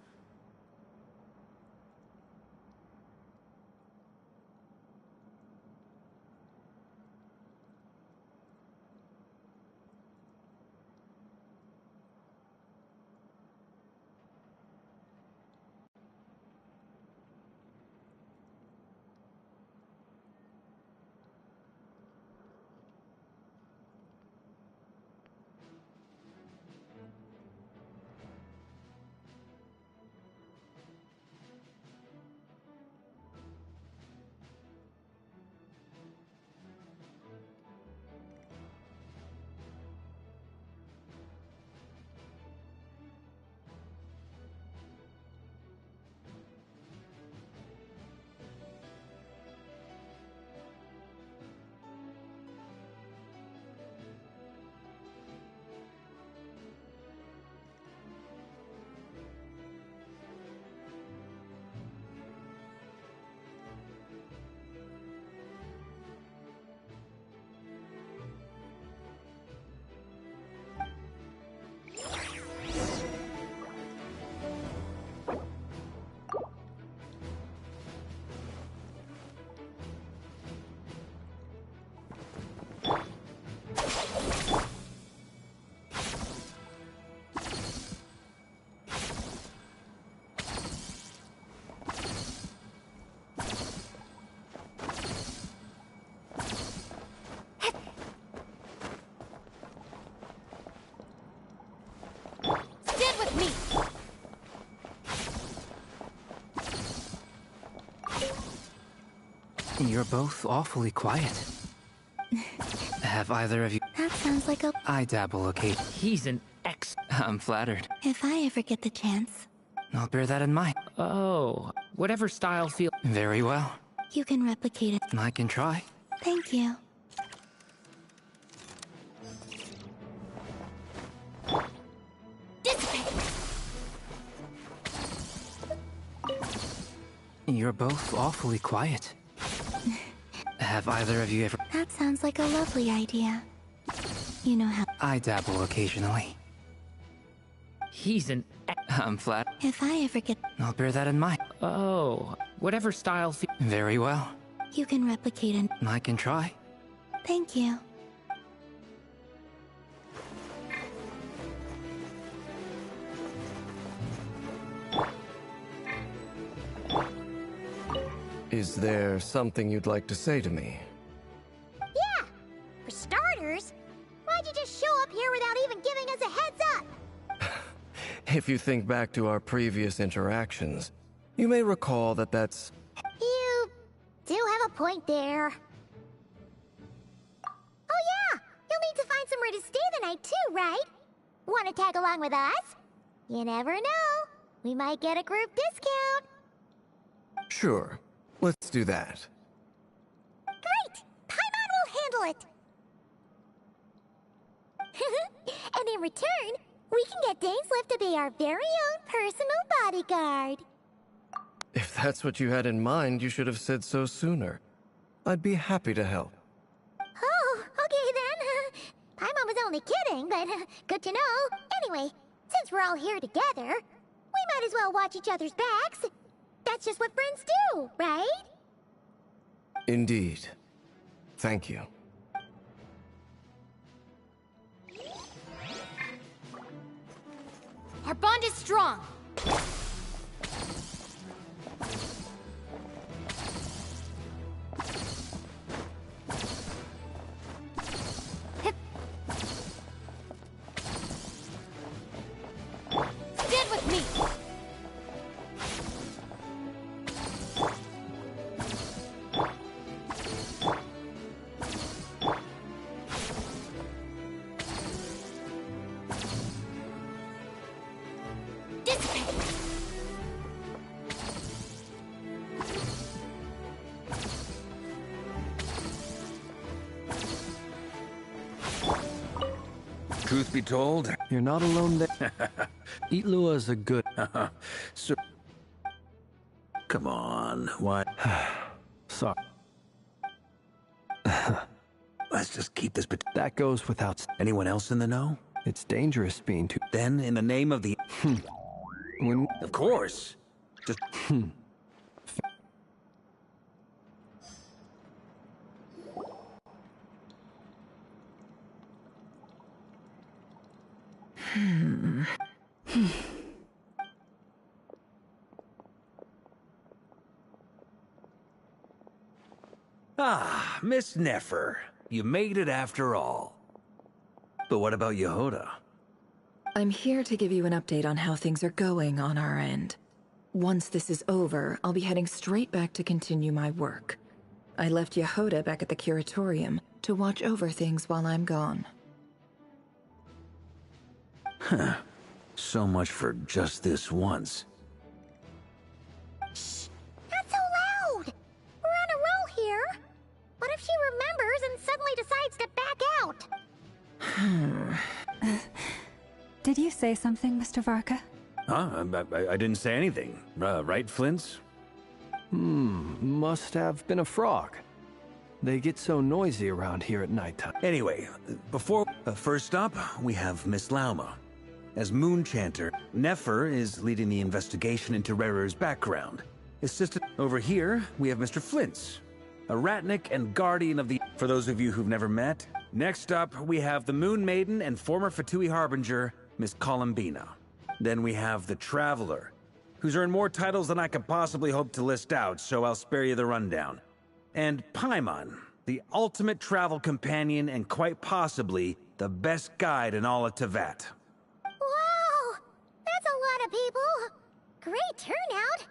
You're both awfully quiet. Have either of you... That sounds like a... I dabble occasionally. He's an ex... I'm flattered. If I ever get the chance. I'll bear that in mind. Oh, whatever style feel. Very well. You can replicate it. I can try. Thank you. You're both awfully quiet. Have either of you ever... That sounds like a lovely idea. You know how... I dabble occasionally. He's an... I'm flat. If I ever get... I'll bear that in mind. Oh, whatever style feel. Very well. You can replicate it. I can try. Thank you. Is there something you'd like to say to me? Yeah! For starters, why'd you just show up here without even giving us a heads up? If you think back to our previous interactions, you may recall that that's... You do have a point there. Oh yeah! You'll need to find somewhere to stay the night too, right? Want to tag along with us? You never know. We might get a group discount. Sure. Let's do that. Great! Paimon will handle it! And in return, we can get Dainslift to be our very own personal bodyguard. If that's what you had in mind, you should have said so sooner. I'd be happy to help. Oh, okay then. Paimon was only kidding, but good to know. Anyway, since we're all here together, we might as well watch each other's backs. That's just what friends do, right? Indeed. Thank you. Our bond is strong. Stand with me. Truth be told, you're not alone there. Itlua's a good... So... Come on, what? Sorry. Let's just keep this... That goes without... Anyone else in the know? It's dangerous being too... Then, in the name of the... When... Of course. Just... Ah, Miss Nefer. You made it after all. But what about Yehoda? I'm here to give you an update on how things are going on our end. Once this is over, I'll be heading straight back to continue my work. I left Yehoda back at the Curatorium to watch over things while I'm gone. Huh. So much for just this once. Shh! Not so loud! We're on a roll here. What if she remembers and suddenly decides to back out? Did you say something, Mr. Varka? Huh? I didn't say anything. Right, Flint's? Must have been a frog. They get so noisy around here at nighttime. Anyway, before... first up, we have Miss Lauma. As Moon Chanter, Nefer is leading the investigation into rerir's background. Assistant over here, we have Mr. Flint's, a Ratnik and guardian of the... For those of you who've never met. Next up, we have the Moon Maiden and former Fatui Harbinger, Miss Columbina. Then we have the Traveler, who's earned more titles than I could possibly hope to list out, so I'll spare you the rundown. And Paimon, the ultimate travel companion and quite possibly the best guide in all of Tevat. Wow! That's a lot of people! Great turnout!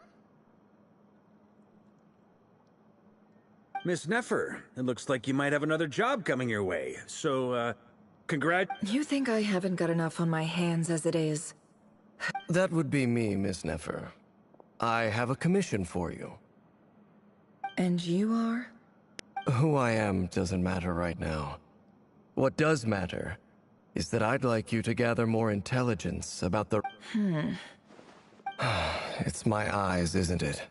Miss Nefer, it looks like you might have another job coming your way, so, You think I haven't got enough on my hands as it is? That would be me, Miss Nefer. I have a commission for you. And you are? Who I am doesn't matter right now. What does matter is that I'd like you to gather more intelligence about the... It's my eyes, isn't it?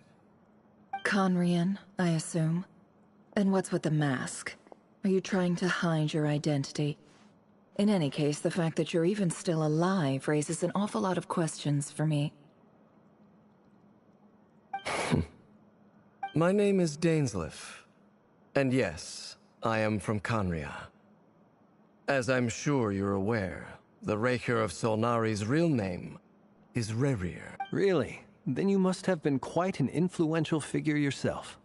Conrian, I assume. And what's with the mask? Are you trying to hide your identity? In any case, the fact that you're even still alive raises an awful lot of questions for me. My name is Dainsleif. And yes, I am from Conria. As I'm sure you're aware, the Rerir of Solnari's real name is Rerir. Really? Then you must have been quite an influential figure yourself.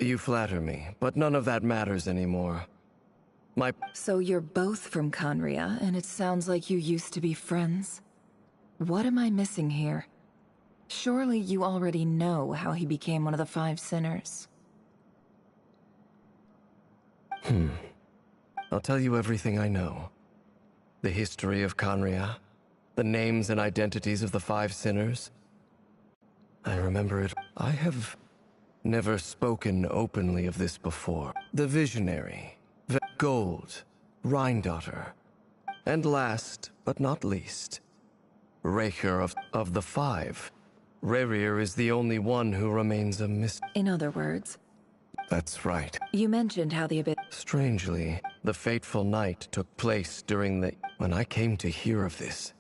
You flatter me, but none of that matters anymore. So you're both from Conria, and it sounds like you used to be friends? What am I missing here? Surely you already know how he became one of the Five Sinners. I'll tell you everything I know. The history of Conria, the names and identities of the Five Sinners. I remember it. I have never spoken openly of this before. The Visionary, Gold, Rhine-daughter, and last but not least, Rerir of the Five. Rerir is the only one who remains a mystery. In other words? That's right. You mentioned how the abyss... Strangely, the fateful night took place during the... When I came to hear of this,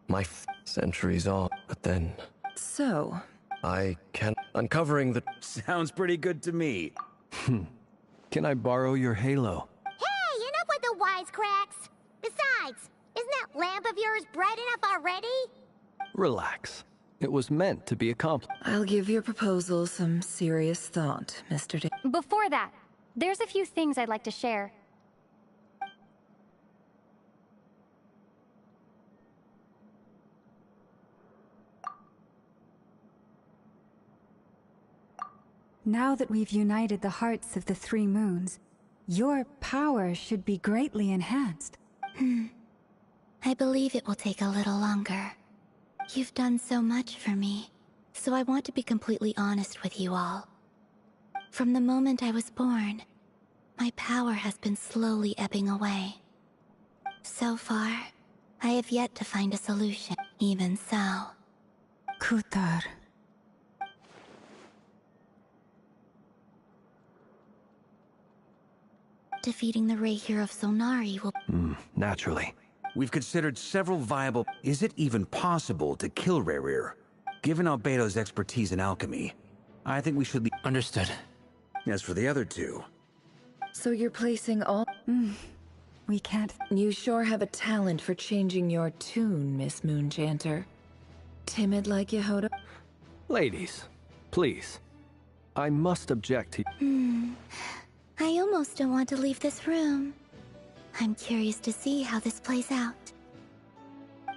my centuries on, but then... So? I can... Uncovering the... Sounds pretty good to me. Can I borrow your halo? Hey, enough with the wisecracks! Besides, isn't that lamp of yours bright enough already? Relax. It was meant to be accomplished. I'll give your proposal some serious thought, Mr. D. Before that, there's a few things I'd like to share. Now that we've united the hearts of the three moons, your power should be greatly enhanced. I believe it will take a little longer. You've done so much for me, so I want to be completely honest with you all. From the moment I was born, my power has been slowly ebbing away. So far, I have yet to find a solution. Even so... Kutar. Defeating the Rerir of Solnari will... Naturally. We've considered several viable... Is it even possible to kill Rerir? Given Albedo's expertise in alchemy, I think we should... Understood. As for the other two... So you're placing all... We can't... You sure have a talent for changing your tune, Miss Moonchanter. Timid like Yehoda? Ladies, please. I must object to... I almost don't want to leave this room. I'm curious to see how this plays out.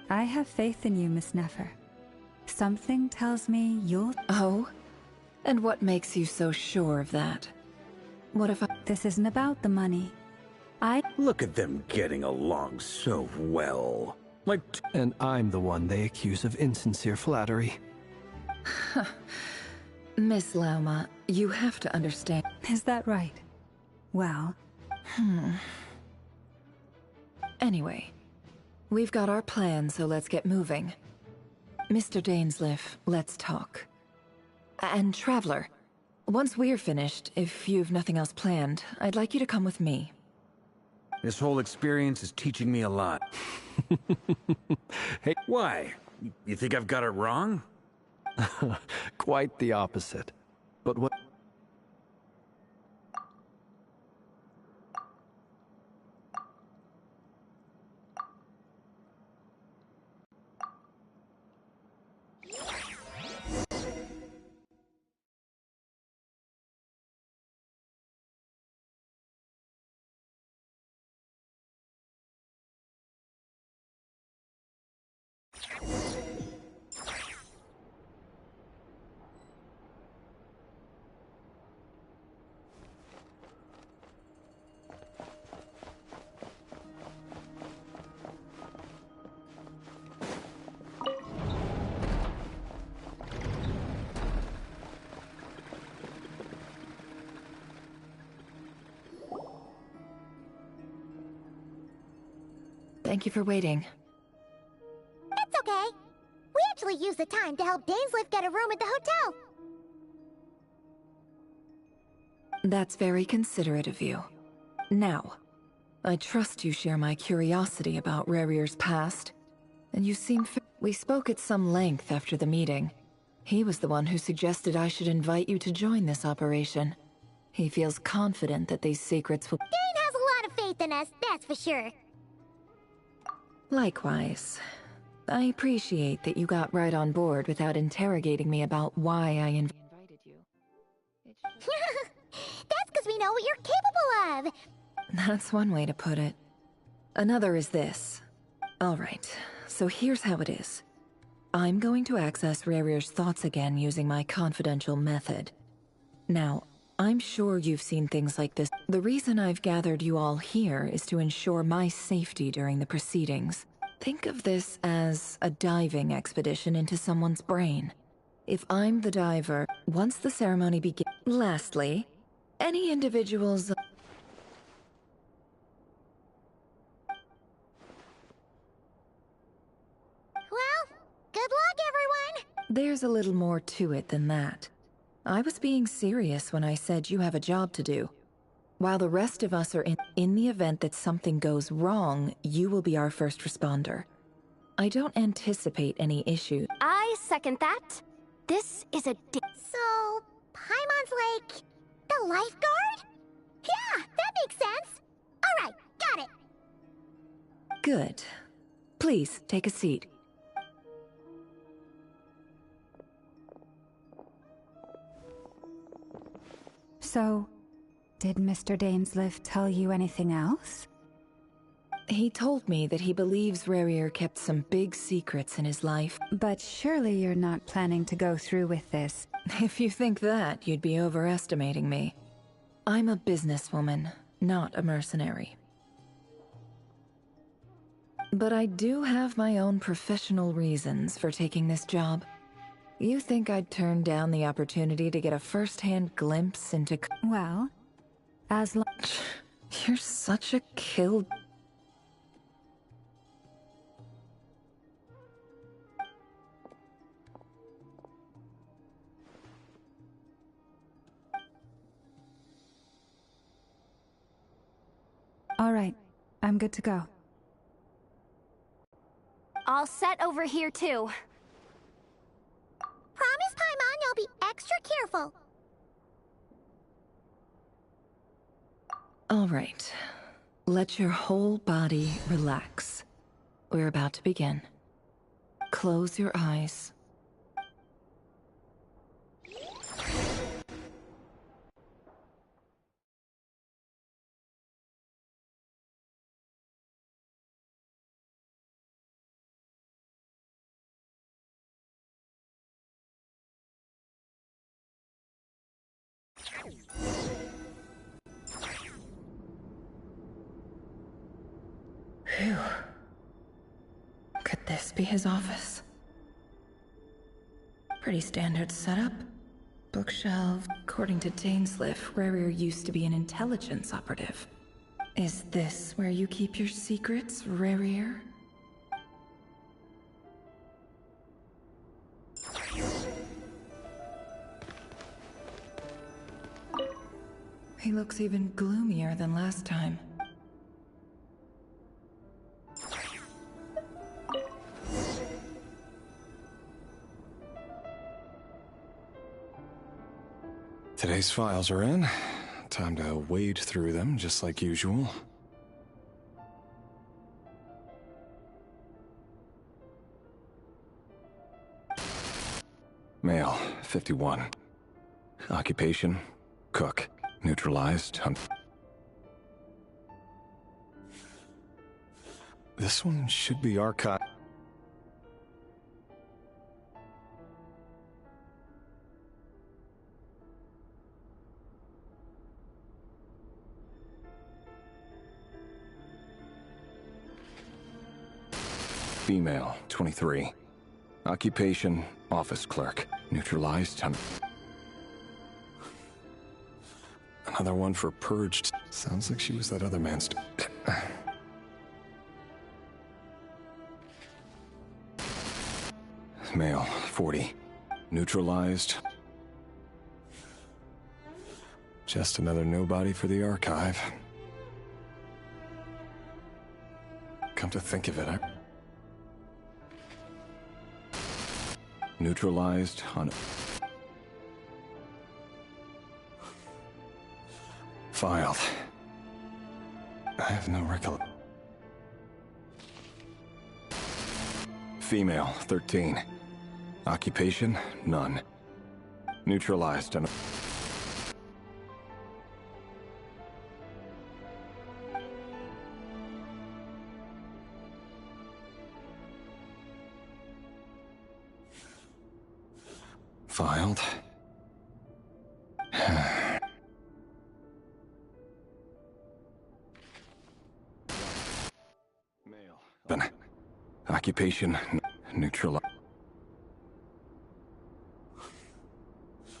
I have faith in you, Miss Nefer. Something tells me you'll... Oh? And what makes you so sure of that? What if I... This isn't about the money. Look at them getting along so well. Like... And I'm the one they accuse of insincere flattery. Miss Lauma, you have to understand... Is that right? Well... Anyway, we've got our plan, so let's get moving. Mr. Dainsleif, let's talk. And Traveler, once we're finished, if you've nothing else planned, I'd like you to come with me. This whole experience is teaching me a lot. Hey, why? You think I've got it wrong? Quite the opposite. But what... Thank you for waiting. That's okay. We actually used the time to help Dainsliff get a room at the hotel. That's very considerate of you. Now, I trust you share my curiosity about Rerir's past, and you seem we spoke at some length after the meeting. He was the one who suggested I should invite you to join this operation. He feels confident that these secrets will— Dane has a lot of faith in us, that's for sure. Likewise. I appreciate that you got right on board without interrogating me about why I invited you. That's because we know what you're capable of. That's one way to put it. Another is this. Alright, so here's how it is. I'm going to access Rerir's thoughts again using my confidential method. Now, I'm sure you've seen things like this. The reason I've gathered you all here is to ensure my safety during the proceedings. Think of this as a diving expedition into someone's brain. If I'm the diver, once the ceremony begins— Lastly, any individuals— Well, good luck, everyone! There's a little more to it than that. I was being serious when I said you have a job to do. While the rest of us are in the event that something goes wrong, you will be our first responder. I don't anticipate any issues. I second that. This is a So, Paimon's like the lifeguard? Yeah, that makes sense. Alright, got it. Good. Please, take a seat. So, did Mr. Dainsliff tell you anything else? He told me that he believes Rerir kept some big secrets in his life. But surely you're not planning to go through with this. If you think that, you'd be overestimating me. I'm a businesswoman, not a mercenary. But I do have my own professional reasons for taking this job. You think I'd turn down the opportunity to get a first-hand glimpse into— Well, as long— You're such a kill— All right, I'm good to go. All set over here, too. Promise, Paimon, you'll be extra careful. All right. Let your whole body relax. We're about to begin. Close your eyes. Phew. Could this be his office? Pretty standard setup. Bookshelf. According to Dainsliff, Rerir used to be an intelligence operative. Is this where you keep your secrets, Rerir? He looks even gloomier than last time. Today's files are in. Time to wade through them, just like usual. Male, 51. Occupation, cook. Neutralized. This one should be archived. Female, 23. Occupation, office clerk. Neutralized. Another one for purged. Sounds like she was that other man's... Male, 40. Neutralized. Just another nobody for the archive. Come to think of it, neutralized on... Filed. I have no recollection. Female, 13. Occupation, none. Neutralized on... Filed. Male. Occupation, neutral.